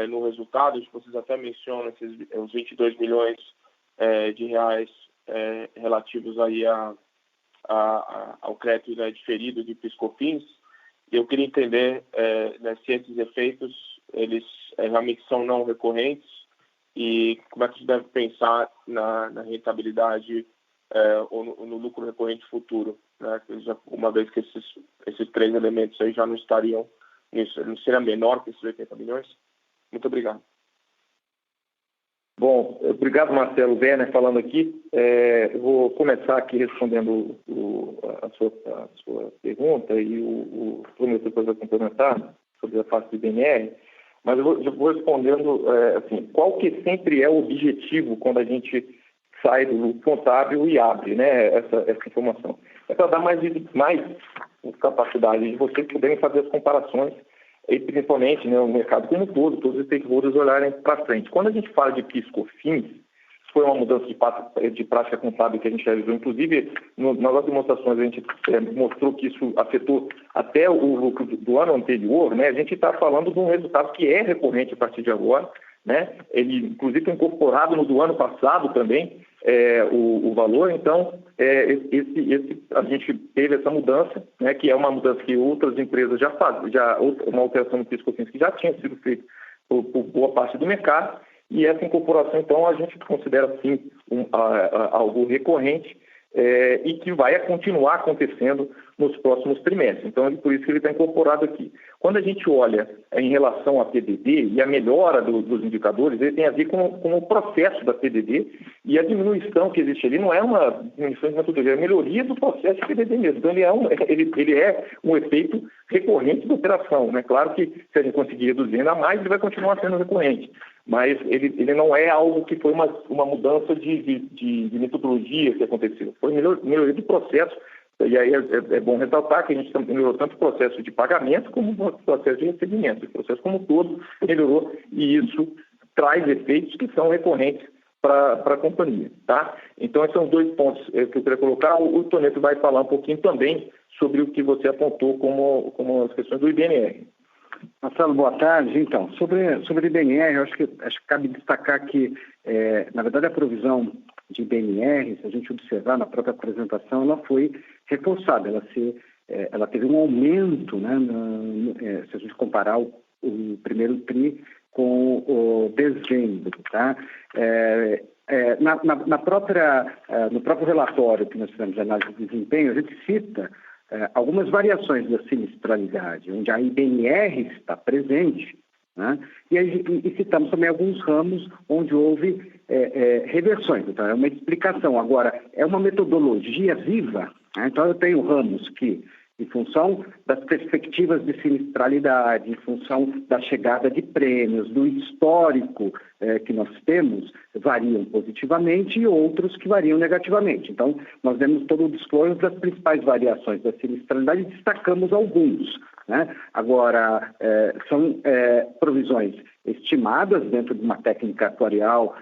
no resultado. Vocês até mencionam os 22 milhões de reais relativos aí ao crédito diferido de PIS/COFINS. Eu queria entender se esses efeitos eles realmente são não recorrentes e como é que se deve pensar na rentabilidade ou no lucro recorrente futuro, uma vez que esses três elementos aí já não estariam, não seria menor que esses 80 milhões? Muito obrigado. Bom, obrigado, Marcelo Werner, falando aqui. Eu vou começar aqui respondendo a sua pergunta e o Túlio depois vai complementar sobre a fase do IBNR, mas eu vou respondendo assim, qual que sempre é o objetivo quando a gente sai do lucro contábil e abre essa informação. É para dar mais capacidade de vocês poderem fazer as comparações e principalmente o mercado como um todo, todos os stakeholders olharem para frente. Quando a gente fala de PIS/COFINS, foi uma mudança de prática contábil que a gente realizou. Inclusive, nas nossas demonstrações, a gente mostrou que isso afetou até o lucro do ano anterior. A gente está falando de um resultado que é recorrente a partir de agora. Ele, inclusive, foi incorporado no do ano passado também, o valor. Então, a gente teve essa mudança, que é uma mudança que outras empresas já fazem, uma alteração no PIS/COFINS que já tinha sido feita por boa parte do mercado. E essa incorporação, então, a gente considera, sim, algo recorrente e que vai continuar acontecendo nos próximos trimestres. Então, por isso que ele está incorporado aqui. Quando a gente olha em relação à PDD e a melhora dos indicadores, ele tem a ver com o processo da PDD e a diminuição que existe ali não é uma diminuição de metodologia, é a melhoria do processo de PDD mesmo. Então, ele é um efeito recorrente da operação. Claro que se a gente conseguir reduzir ainda mais, ele vai continuar sendo recorrente. Mas ele não é algo que foi uma mudança de metodologia que aconteceu. Foi melhoria do processo. E aí é bom ressaltar que a gente melhorou tanto o processo de pagamento como o processo de recebimento. O processo como um todo melhorou e isso traz efeitos que são recorrentes para a companhia. Então, esses são os dois pontos que eu queria colocar. O Toneto vai falar um pouquinho também sobre o que você apontou como as questões do IBNR. Marcelo, boa tarde. Então, sobre o IBNR, eu acho que cabe destacar que, na verdade, a provisão de IBNR, se a gente observar na própria apresentação, ela foi reforçada, ela teve um aumento, se a gente comparar o primeiro TRI com o dezembro, no próprio relatório que nós fizemos de análise de desempenho, a gente cita algumas variações da sinistralidade, onde a IBNR está presente, e citamos também alguns ramos onde houve reversões. Então, é uma explicação. Agora, é uma metodologia viva. Então, eu tenho ramos que, em função das perspectivas de sinistralidade, em função da chegada de prêmios, do histórico que nós temos, variam positivamente e outros que variam negativamente. Então, nós demos todo o disclosure das principais variações da sinistralidade e destacamos alguns. Agora, são provisões estimadas dentro de uma técnica atuarial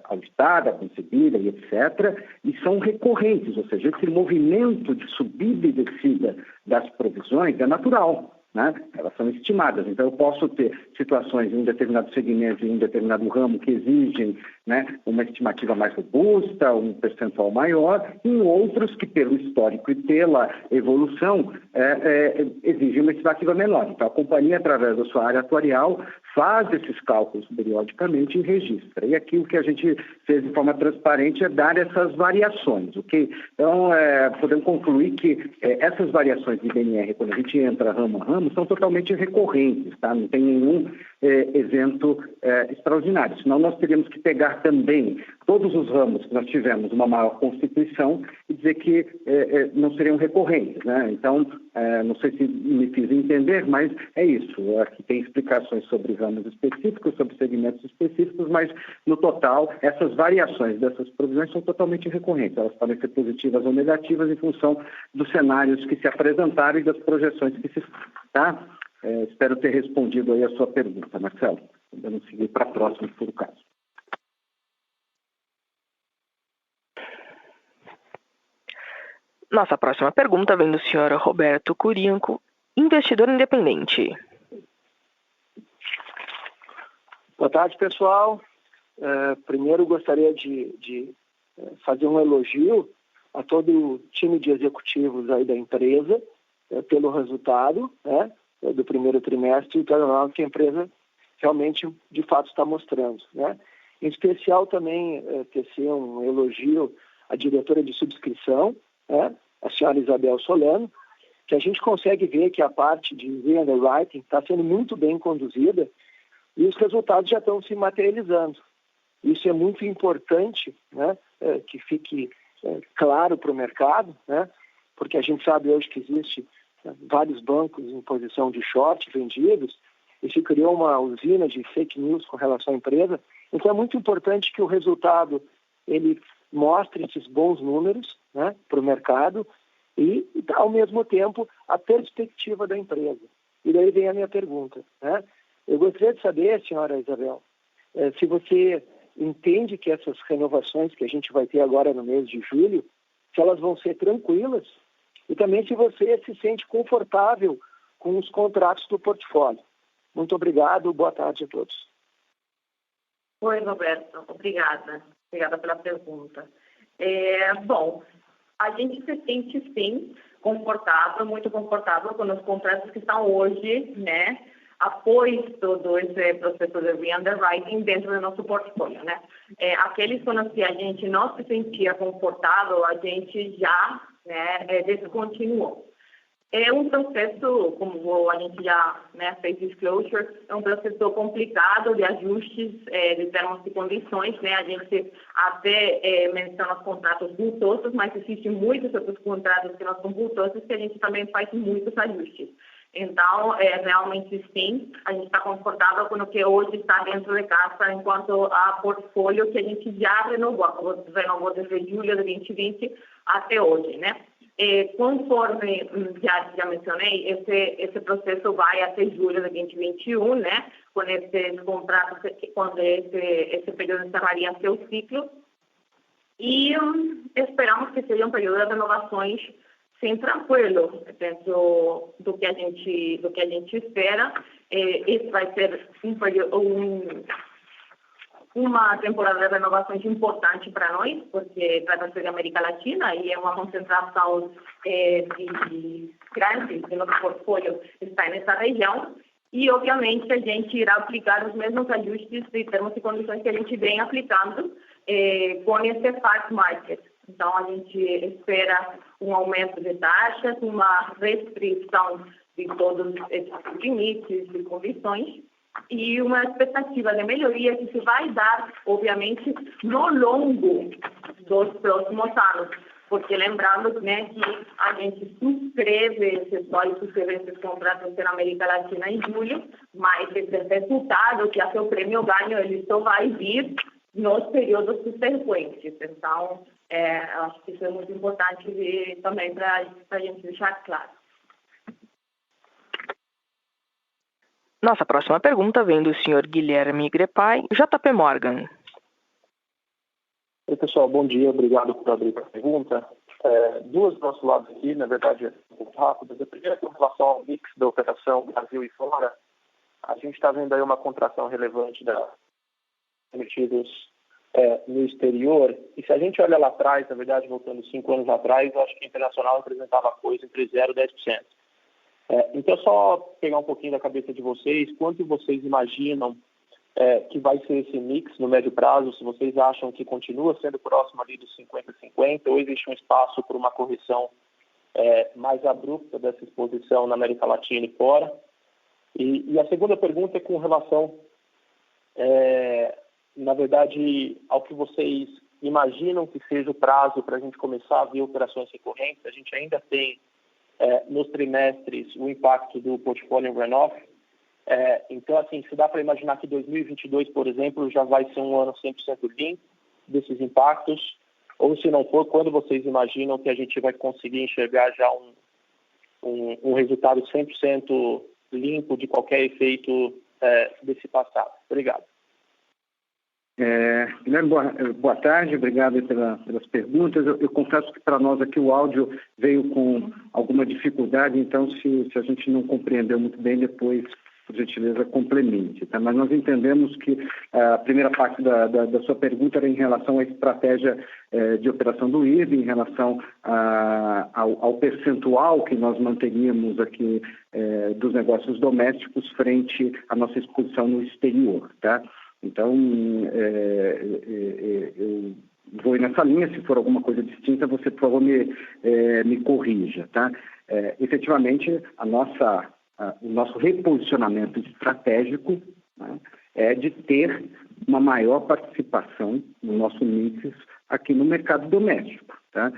auditada, concebida e etc., e são recorrentes, ou seja, esse movimento de subida e descida das provisões é natural. né? Elas são estimadas. Então, eu posso ter situações em um determinado segmento, em um determinado ramo, que exigem, né, uma estimativa mais robusta, um percentual maior, em outros que, pelo histórico e pela evolução, exigem uma estimativa menor. Então, a companhia, através da sua área atuarial, faz esses cálculos periodicamente e registra. E aqui o que a gente fez de forma transparente é dar essas variações, ok? Então, podemos concluir que essas variações de BNR, quando a gente entra ramo a ramo, são totalmente recorrentes, tá? Não tem nenhum evento extraordinário. Senão nós teríamos que pegar também todos os ramos que nós tivemos uma maior constituição e dizer que não seriam recorrentes, né? Então, não sei se me fiz entender, mas é isso. Aqui tem explicações sobre ramos específicos, sobre segmentos específicos, mas no total, essas variações dessas provisões são totalmente recorrentes. Elas podem ser positivas ou negativas em função dos cenários que se apresentaram e das projeções que se... Tá? Espero ter respondido aí a sua pergunta, Marcelo. Vamos seguir para a próxima, se for o caso. Nossa próxima pergunta vem do senhor Roberto Curianco, investidor independente. Boa tarde, pessoal. Primeiro, gostaria de fazer um elogio a todo o time de executivos aí da empresa pelo resultado, né, do primeiro trimestre e pelo que a empresa realmente, de fato, está mostrando, né? Em especial também tecer um elogio à diretora de subscrição, né, a senhora Isabel Solano, que a gente consegue ver que a parte de underwriting está sendo muito bem conduzida e os resultados já estão se materializando. Isso é muito importante, né, que fique claro para o mercado, né, porque a gente sabe hoje que existe vários bancos em posição de short vendidos e se criou uma usina de fake news com relação à empresa. Então é muito importante que o resultado ele mostre esses bons números, né, para o mercado e, ao mesmo tempo, a perspectiva da empresa. E daí vem a minha pergunta, né? Eu gostaria de saber, senhora Isabel, se você entende que essas renovações que a gente vai ter agora no mês de julho, se elas vão ser tranquilas e também se você se sente confortável com os contratos do portfólio. Muito obrigado, boa tarde a todos. Oi, Roberto, obrigada. Obrigada pela pergunta. Bom, a gente se sente, sim, confortável, muito confortável com os contratos que estão hoje, né, após todo esse processo de re-underwriting dentro do nosso portfólio, né? Aqueles com os que a gente não se sentia confortável, a gente já, né, descontinuou. É um processo, como a gente já, né, fez disclosure, é um processo complicado de ajustes de termos e condições, né? A gente até menciona os contratos vultosos, mas existem muitos outros contratos que não são vultosos que a gente também faz muitos ajustes. Então, realmente sim, a gente está confortável com o que hoje está dentro de casa enquanto a portfólio que a gente já renovou desde julho de 2020 até hoje, né? Conforme já mencionei, esse processo vai até julho de 2021, né? Com esses contratos, quando esse período encerraria seu ciclo. E esperamos que seja um período de renovações sim tranquilo, dentro do que a gente espera. Esse vai ser uma temporada de renovações importante para nós, porque trata-se de América Latina e é uma concentração de grandes do nosso portfólio está nessa região. E, obviamente, a gente irá aplicar os mesmos ajustes de termos e condições que a gente vem aplicando com esse fast market. Então, a gente espera um aumento de taxas, uma restrição de todos esses limites e condições e uma expectativa de melhoria que se vai dar, obviamente, no longo dos próximos anos. Porque lembrando, né, que a gente subscreve esses contratos na América Latina em julho, mas esse resultado, que é seu prêmio ganho, ele só vai vir nos períodos subsequentes. Então, acho que isso é muito importante também para a gente deixar claro. Nossa próxima pergunta vem do senhor Guilherme Grepai, JP Morgan. Oi, pessoal, bom dia, obrigado por abrir a pergunta. Duas do nosso lado aqui, na verdade, muito rápidas. A primeira, com relação ao mix da operação Brasil e fora, a gente está vendo aí uma contração relevante da emitidos no exterior. E se a gente olha lá atrás, na verdade, voltando 5 anos atrás, eu acho que o internacional representava coisa entre 0% e 10%. Então, só pegar um pouquinho da cabeça de vocês, quanto vocês imaginam que vai ser esse mix no médio prazo? Se vocês acham que continua sendo próximo ali dos 50-50, ou existe um espaço para uma correção mais abrupta dessa exposição na América Latina e fora? E a segunda pergunta é com relação, na verdade, ao que vocês imaginam que seja o prazo para a gente começar a ver operações recorrentes. A gente ainda tem, nos trimestres, o impacto do portfólio runoff. Então, assim, se dá para imaginar que 2022, por exemplo, já vai ser um ano 100% limpo desses impactos, ou se não for, quando vocês imaginam que a gente vai conseguir enxergar já um resultado 100% limpo de qualquer efeito desse passado? Obrigado. Guilherme, boa tarde, obrigado pelas perguntas. Eu confesso que para nós aqui o áudio veio com alguma dificuldade, então se a gente não compreendeu muito bem, depois, por gentileza, complemente. Tá? Mas nós entendemos que a primeira parte da sua pergunta era em relação à estratégia de operação do IRB, em relação ao percentual que nós manteríamos aqui dos negócios domésticos frente à nossa exposição no exterior. Tá? Então, eu vou nessa linha. Se for alguma coisa distinta, você, por favor, me corrija. Tá? Efetivamente, o nosso reposicionamento estratégico, né, é de ter uma maior participação no nosso mix aqui no mercado doméstico. Tá?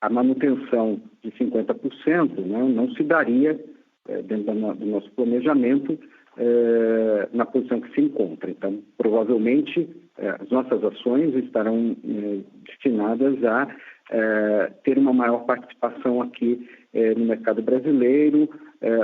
A manutenção de 50%, né, não se daria, dentro do nosso planejamento, na posição que se encontra. Então, provavelmente, as nossas ações estarão destinadas a ter uma maior participação aqui no mercado brasileiro,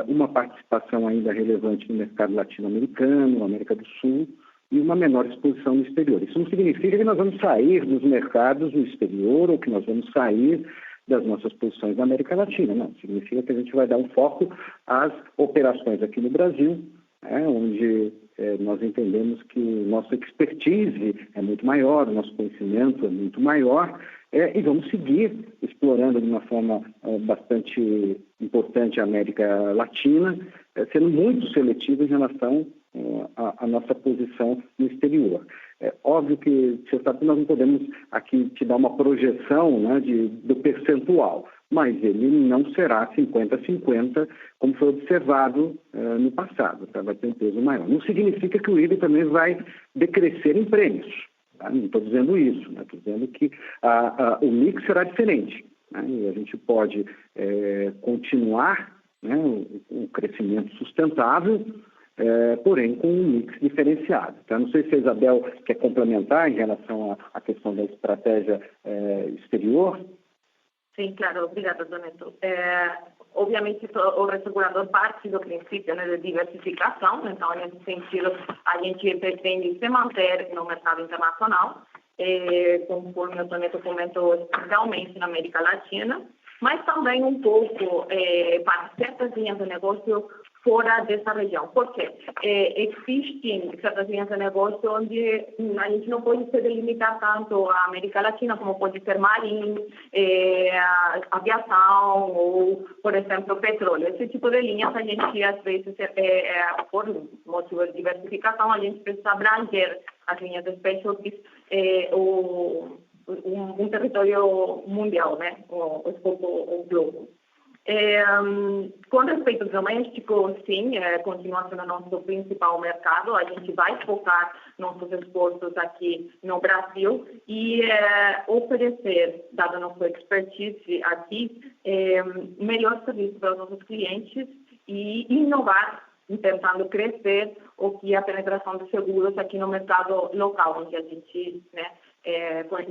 uma participação ainda relevante no mercado latino-americano, América do Sul, e uma menor exposição no exterior. Isso não significa que nós vamos sair dos mercados no exterior ou que nós vamos sair das nossas posições na América Latina. Não, significa que a gente vai dar um foco às operações aqui no Brasil, onde nós entendemos que o nosso expertise é muito maior, o nosso conhecimento é muito maior, e vamos seguir explorando de uma forma bastante importante a América Latina, sendo muito seletivo em relação à nossa posição no exterior. Óbvio que, você sabe que nós não podemos aqui te dar uma projeção, né, do percentual, mas ele não será 50-50, como foi observado no passado, tá? Vai ter um peso maior. Não significa que o IRB também vai decrescer em prêmios, tá? Não estou dizendo isso, né? Estou dizendo que o mix será diferente, né? E a gente pode continuar, né, um crescimento sustentável, porém com um mix diferenciado. Tá? Não sei se a Isabel quer complementar em relação à questão da estratégia exterior. Sim, claro. Obrigada, Doneto. Obviamente, o ressegurador parte do princípio, né, de diversificação, então, nesse sentido, a gente pretende se manter no mercado internacional, conforme o Doneto comentou, especialmente na América Latina, mas também um pouco para certas linhas de negócio fora dessa região. Por quê? Existem certas linhas de negócio onde a gente não pode se delimitar tanto a América Latina, como pode ser marinho, aviação ou, por exemplo, petróleo. Esse tipo de linhas a gente, às vezes, por motivo de diversificação, a gente precisa abranger as linhas de specialties, um território mundial, né? O escopo, o globo. Com respeito ao doméstico, sim, continua sendo nosso principal mercado. A gente vai focar nossos esforços aqui no Brasil e oferecer, dada nossa expertise aqui, melhor serviço para os nossos clientes e inovar, tentando crescer o que é a penetração de seguros aqui no mercado local, onde a gente, né,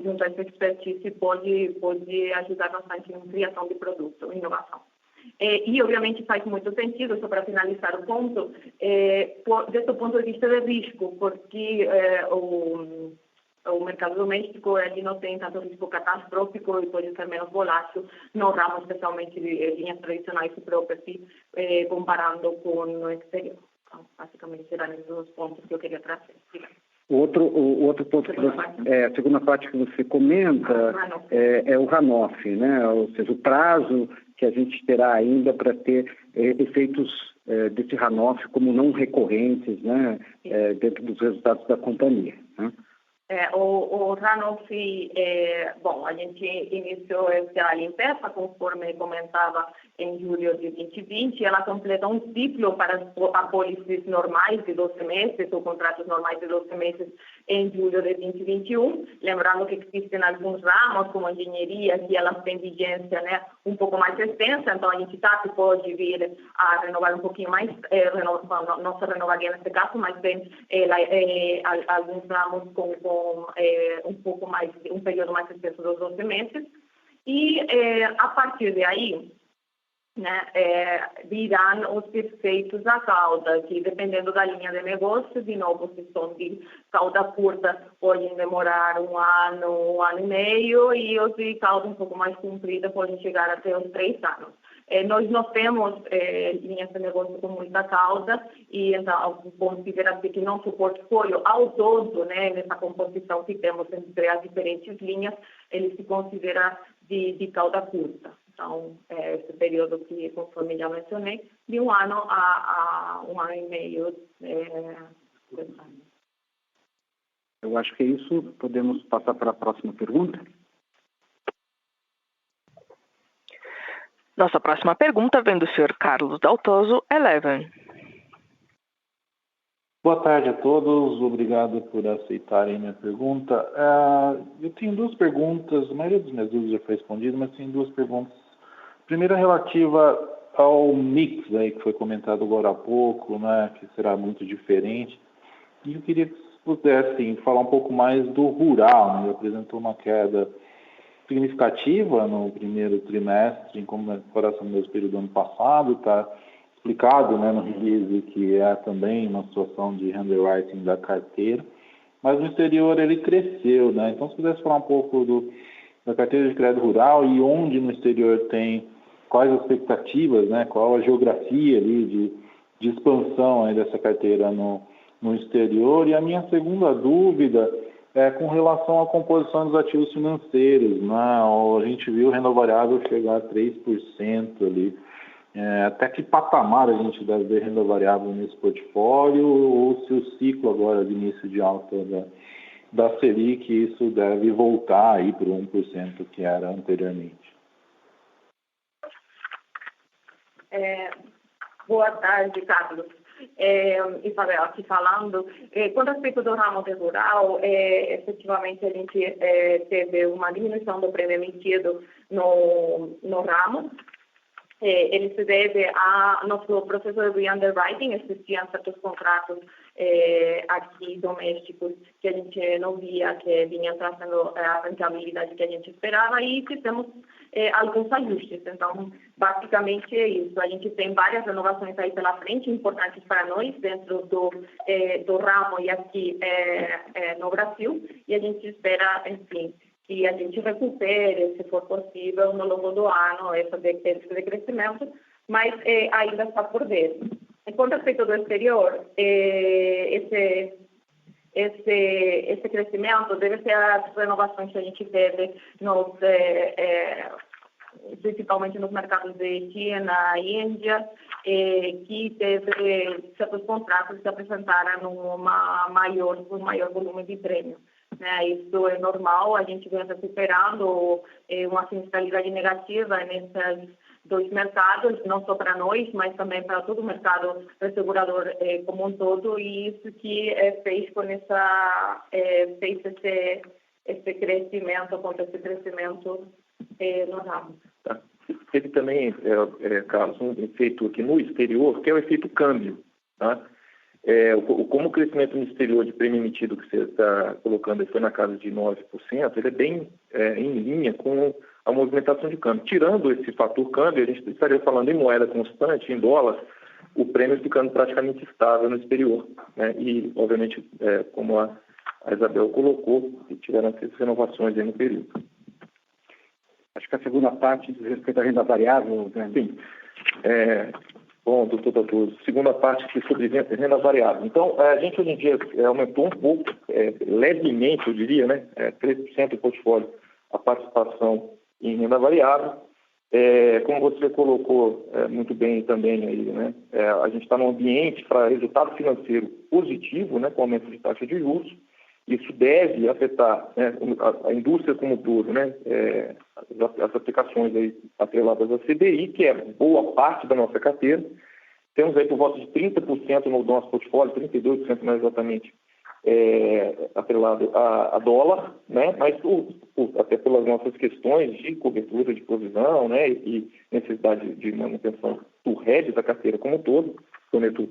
junto a essa expertise, pode ajudar bastante na criação de produto, inovação. E, obviamente, faz muito sentido, só para finalizar o ponto, desde o ponto de vista de risco, porque o mercado doméstico ele não tem tanto risco catastrófico e pode ser menos volátil no ramo, especialmente de linhas tradicionais e property, comparando com o exterior. Então, basicamente, eram esses os pontos que eu queria trazer. O outro ponto, a segunda parte que você comenta é o runoff, né? Ou seja, o prazo que a gente terá ainda para ter efeitos desse runoff como não recorrentes, né? Dentro dos resultados da companhia, né? O runoff, bom, a gente iniciou essa limpeza, conforme comentava, em julho de 2020. Ela completa um ciclo para apólices normais de 12 meses, ou contratos normais de 12 meses, em julho de 2021. Lembrando que existem alguns ramos, como a engenharia, que elas têm vigência, né, um pouco mais extensa, então a gente pode vir a renovar um pouquinho mais, não se renovaria nesse caso, mas tem alguns ramos com um pouco mais, um período mais extenso dos 12 meses, e a partir de aí, né, virão os efeitos da cauda, que dependendo da linha de negócio, de novo, se são de cauda curta, podem demorar um ano e meio, e os de cauda um pouco mais comprida podem chegar até os 3 anos. Nós não temos linhas de negócio com muita cauda, e então considera-se que nosso portfólio ao todo, né, nessa composição que temos entre as diferentes linhas, ele se considera de cauda curta. Então, esse período que, conforme já mencionei, de um ano a um ano e meio. Eu acho que é isso. Podemos passar para a próxima pergunta? Nossa próxima pergunta vem do senhor Carlos Daltoso, Eleven. Boa tarde a todos, obrigado por aceitarem minha pergunta. Eu tenho 2 perguntas, a maioria das minhas dúvidas já foi respondida, mas tenho 2 perguntas. Primeira relativa ao mix aí que foi comentado agora há pouco, né, que será muito diferente. E eu queria que vocês pudessem falar um pouco mais do rural, né? Ele apresentou uma queda significativa no primeiro trimestre, em comparação ao mesmo período do ano passado, está explicado, né, no release que é também uma situação de underwriting da carteira, mas no exterior ele cresceu, né? Então, se pudesse falar um pouco da carteira de crédito rural e onde no exterior tem, quais as expectativas, né, qual a geografia ali de expansão aí dessa carteira no exterior. E a minha segunda dúvida é com relação à composição dos ativos financeiros, né? A gente viu o renda variável chegar a 3% ali. Até que patamar a gente deve ver renda variável nesse portfólio, ou se o ciclo agora de início de alta da Selic, isso deve voltar aí para o 1% que era anteriormente. Boa tarde, Carlos. Isabel, aqui falando, quanto ao respeito do ramo de rural, efetivamente a gente teve uma diminuição do prêmio emitido no ramo. Ele se deve ao nosso processo de re-underwriting. Existiam certos contratos aqui domésticos que a gente não via que vinham trazendo a rentabilidade que a gente esperava, e fizemos alguns ajustes. Então, basicamente é isso. A gente tem várias renovações aí pela frente, importantes para nós, dentro do ramo e aqui no Brasil, e a gente espera, enfim, que a gente recupere, se for possível, no longo do ano, esse decrescimento, mas ainda está por ver. Quanto ao respeito do exterior, esse crescimento deve ser as renovações que a gente teve principalmente nos mercados de China e Índia, que teve certos contratos que apresentaram um maior volume de prêmio. Isso é normal, a gente vem recuperando uma sinistralidade negativa nesses 2 mercados, não só para nós, mas também para todo o mercado segurador como um todo, e isso que fez com fez esse crescimento, esse crescimento no ramo. Tá. Teve também, Carlos, um efeito aqui no exterior, que é o efeito câmbio, tá? Como o crescimento no exterior de prêmio emitido que você está colocando foi na casa de 9%, ele é bem em linha com a movimentação de câmbio. Tirando esse fator câmbio, a gente estaria falando em moeda constante, em dólar, o prêmio ficando praticamente estável no exterior, né? E, obviamente, como a a Isabel colocou, e tiveram essas renovações aí no período. Acho que a segunda parte diz respeito à renda variável, né? Sim. Bom, doutor Tatoso, segunda parte aqui sobre renda variável. Então, a gente hoje em dia aumentou um pouco, levemente, eu diria, né? 3% do portfólio, a participação em renda variável. Como você colocou muito bem também aí, né? A gente está num ambiente para resultado financeiro positivo, né? Com aumento de taxa de juros. Isso deve afetar, né, a indústria como um todo, né? As aplicações aí atreladas à CDI, que é boa parte da nossa carteira. Temos aí por volta de 30% no nosso portfólio, 32% mais exatamente, atrelado a dólar, né? Mas até pelas nossas questões de cobertura de provisão, né? E necessidade de manutenção do hedge da carteira como um todo. O Neto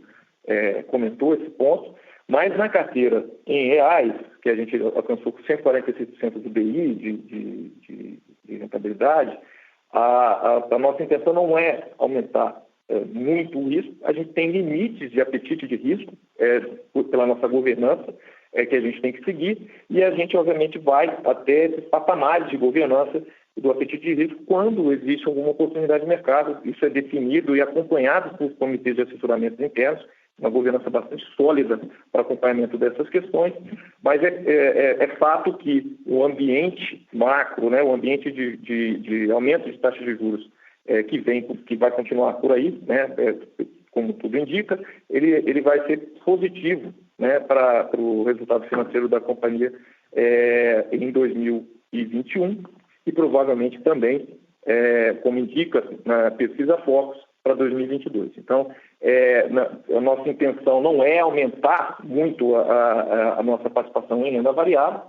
comentou esse ponto. Mas na carteira em reais, que a gente alcançou com 146% do BI de rentabilidade, a nossa intenção não é aumentar muito o risco. A gente tem limites de apetite de risco pela nossa governança que a gente tem que seguir, e a gente, obviamente, vai até esses patamares de governança do apetite de risco quando existe alguma oportunidade de mercado. Isso é definido e acompanhado por comitês de assessoramento internos, uma governança bastante sólida para acompanhamento dessas questões, mas é fato que o ambiente macro, né, o ambiente de aumento de taxa de juros que vai continuar por aí, né, como tudo indica, ele vai ser positivo, né, para o resultado financeiro da companhia em 2021 e provavelmente também, como indica na pesquisa Focus, para 2022. Então, a nossa intenção não é aumentar muito a nossa participação em renda variável.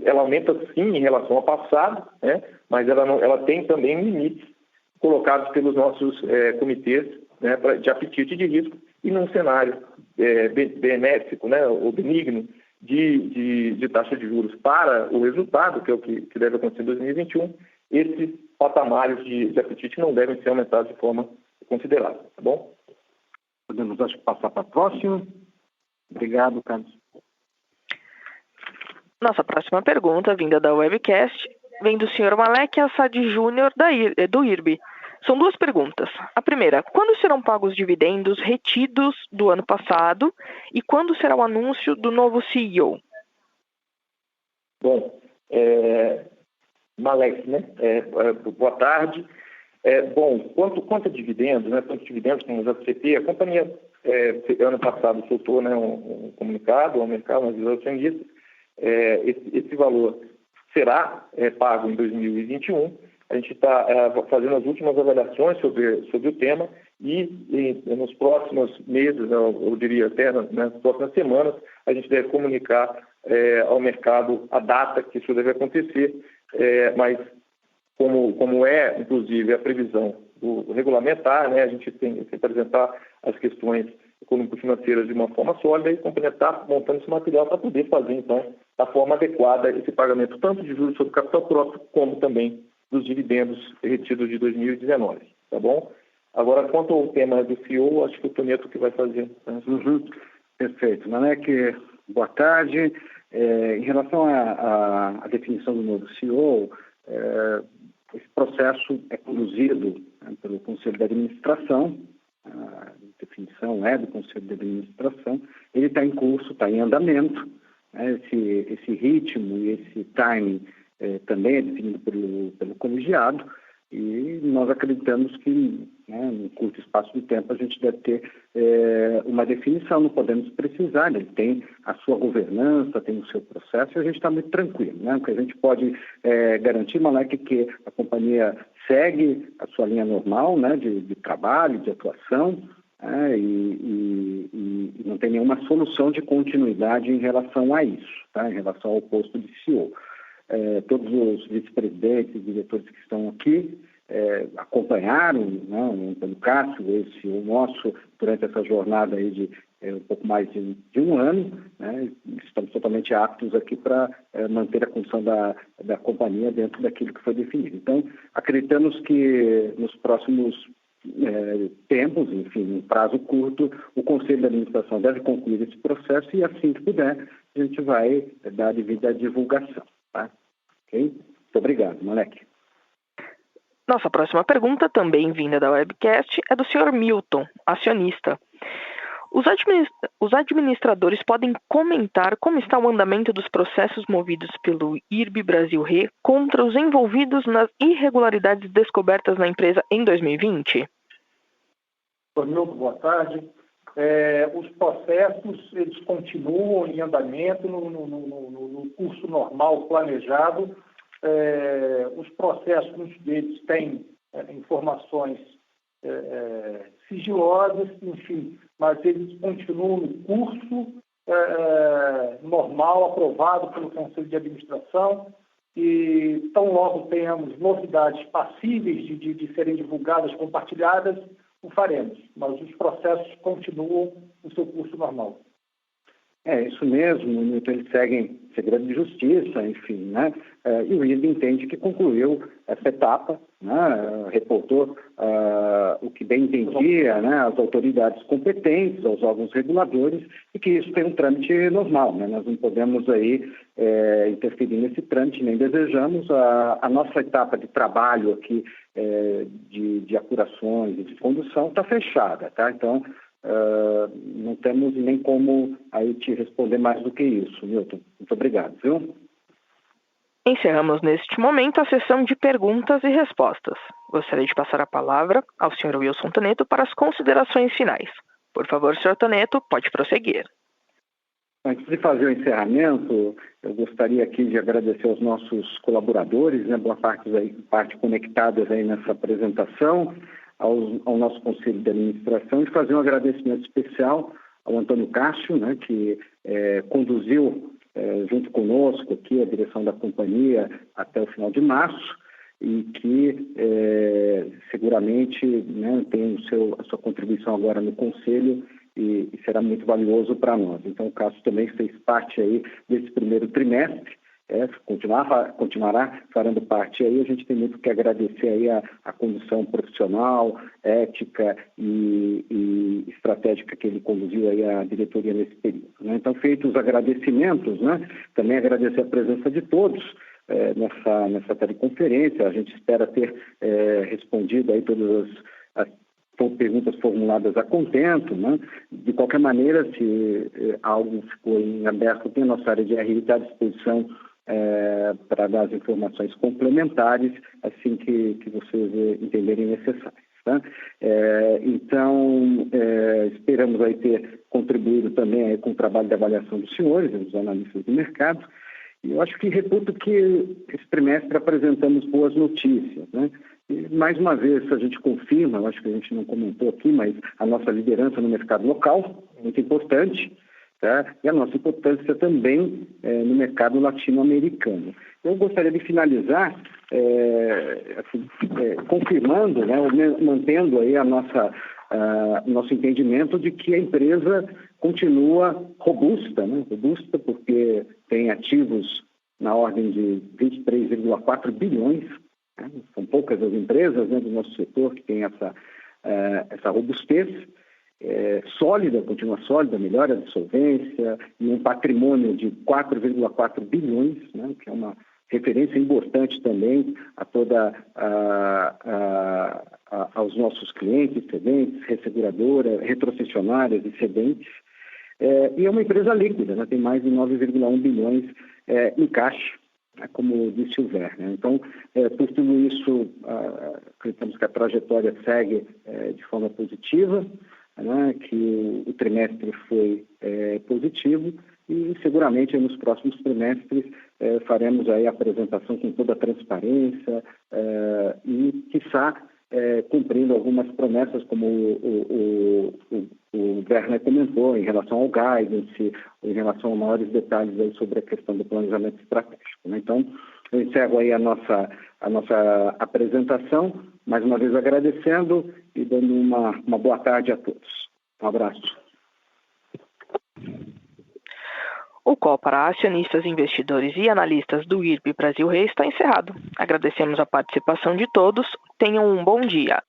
Ela aumenta sim em relação ao passado, né? Mas ela tem também limites colocados pelos nossos comitês, né, de apetite de risco, e num cenário benéfico, né, ou benigno de taxa de juros para o resultado, que é o que deve acontecer em 2021, esses patamares de apetite não devem ser aumentados de forma considerável, tá bom? Podemos, acho, passar para a próxima. Obrigado, Carlos. Nossa próxima pergunta, vinda da webcast, vem do senhor Malek Assad Júnior, do IRB. São duas perguntas. A primeira, quando serão pagos os dividendos retidos do ano passado e quando será o anúncio do novo CEO? Bom, Malek, né? Boa tarde. Bom, quanto a dividendos, né? Quanto dividendos como o JCP, a companhia ano passado soltou, né, um comunicado ao mercado, aos acionistas. Esse valor será pago em 2021. A gente está fazendo as últimas avaliações sobre o tema e nos próximos meses, eu diria até nas próximas semanas, a gente deve comunicar ao mercado a data que isso deve acontecer, mas como inclusive, a previsão do regulamentar, né, a gente tem que apresentar as questões econômico-financeiras de uma forma sólida e complementar montando esse material para poder fazer, então, da forma adequada esse pagamento tanto de juros sobre capital próprio, como também dos dividendos retidos de 2019, tá bom? Agora, quanto ao tema do CEO, acho que o Toneto que vai fazer. Né? Perfeito. Malek, boa tarde. Em relação à definição do novo CEO, esse processo é conduzido, né, pelo Conselho de Administração, a definição é do Conselho de Administração, ele está em curso, está em andamento, né, esse ritmo e esse timing também é definido pelo colegiado, e nós acreditamos que, né, num curto espaço de tempo a gente deve ter uma definição, não podemos precisar, ele tem a sua governança, tem o seu processo e a gente está muito tranquilo, né? Porque a gente pode garantir, Malek, que a companhia segue a sua linha normal, né, de trabalho, de atuação, e não tem nenhuma solução de continuidade em relação a isso, tá? Em relação ao posto de CEO. Todos os vice-presidentes e diretores que estão aqui acompanharam, né, o Antônio Cássio, o nosso, durante essa jornada aí de um pouco mais de um ano, né, estamos totalmente aptos aqui para manter a condição da companhia dentro daquilo que foi definido. Então, acreditamos que nos próximos temos, enfim, um prazo curto, o Conselho de Administração deve concluir esse processo e assim que puder, a gente vai dar a devida divulgação. Tá? Ok? Muito obrigado, Malek. Nossa próxima pergunta, também vinda da webcast, é do Sr. Milton, acionista. Os administradores podem comentar como está o andamento dos processos movidos pelo IRB Brasil Re contra os envolvidos nas irregularidades descobertas na empresa em 2020? Sr. Milton, boa tarde. Os processos eles continuam em andamento no curso normal planejado. Os processos, muitos deles têm informações sigilosas, enfim, mas eles continuam no curso normal, aprovado pelo Conselho de Administração, e tão logo tenhamos novidades passíveis de serem divulgadas, compartilhadas, o faremos, mas os processos continuam no seu curso normal. Isso mesmo, então eles seguem segredo de justiça, enfim, né? E o IRB entende que concluiu essa etapa, né? Reportou o que bem entendia, né? As autoridades competentes, aos órgãos reguladores, e que isso tem um trâmite normal, né? Nós não podemos aí interferir nesse trâmite, nem desejamos. A nossa etapa de trabalho aqui, de apurações e de condução, está fechada, tá? Então, não temos nem como aí te responder mais do que isso, Milton. Muito obrigado, viu? Encerramos neste momento a sessão de perguntas e respostas. Gostaria de passar a palavra ao Sr. Wilson Toneto para as considerações finais. Por favor, Sr. Toneto, pode prosseguir. Antes de fazer o encerramento, eu gostaria aqui de agradecer aos nossos colaboradores, né, boa parte conectadas aí nessa apresentação, ao nosso Conselho de Administração, e fazer um agradecimento especial ao Antônio Cássio, né, que conduziu junto conosco aqui a direção da companhia até o final de março e que seguramente, né, tem a sua contribuição agora no Conselho e será muito valioso para nós. Então, o Cássio também fez parte aí desse primeiro trimestre, continuará fazendo parte aí. A gente tem muito que agradecer aí a condução profissional, ética e estratégica que ele conduziu aí a diretoria nesse período, né? Então, feitos os agradecimentos, né, também agradecer a presença de todos nessa teleconferência. A gente espera ter respondido aí todas as perguntas formuladas a contento, né? De qualquer maneira, se algo ficou em aberto, tem a nossa área de RI à disposição para dar as informações complementares assim que vocês entenderem necessárias. Tá? Então, esperamos aí ter contribuído também aí com o trabalho de avaliação dos senhores, dos analistas do mercado, e eu acho que reputo que esse trimestre apresentamos boas notícias, né? E, mais uma vez, a gente confirma, eu acho que a gente não comentou aqui, mas a nossa liderança no mercado local é muito importante, tá? E a nossa importância também no mercado latino-americano. Eu gostaria de finalizar confirmando, né, mantendo aí o nosso entendimento de que a empresa continua robusta, né? Robusta porque tem ativos na ordem de 23,4 bilhões. São poucas as empresas, né, do nosso setor que tem essa robustez sólida, continua sólida, melhora de solvência, e um patrimônio de 4,4 bilhões, né, que é uma referência importante também a aos nossos clientes, cedentes, resseguradoras, retrocessionárias e cedentes. E é uma empresa líquida, né, tem mais de 9,1 bilhões em caixa, como disse o Werner. Então, por tudo isso, acreditamos que a trajetória segue de forma positiva, né, que o trimestre foi positivo e seguramente nos próximos trimestres faremos aí a apresentação com toda a transparência e, quiçá, cumprindo algumas promessas, como o Werner comentou, em relação ao guidance, em relação a maiores detalhes aí sobre a questão do planejamento estratégico, né? Então, eu encerro aí a nossa apresentação, mais uma vez agradecendo e dando uma boa tarde a todos. Um abraço. O call para acionistas, investidores e analistas do IRB Brasil Re está encerrado. Agradecemos a participação de todos. Tenham um bom dia.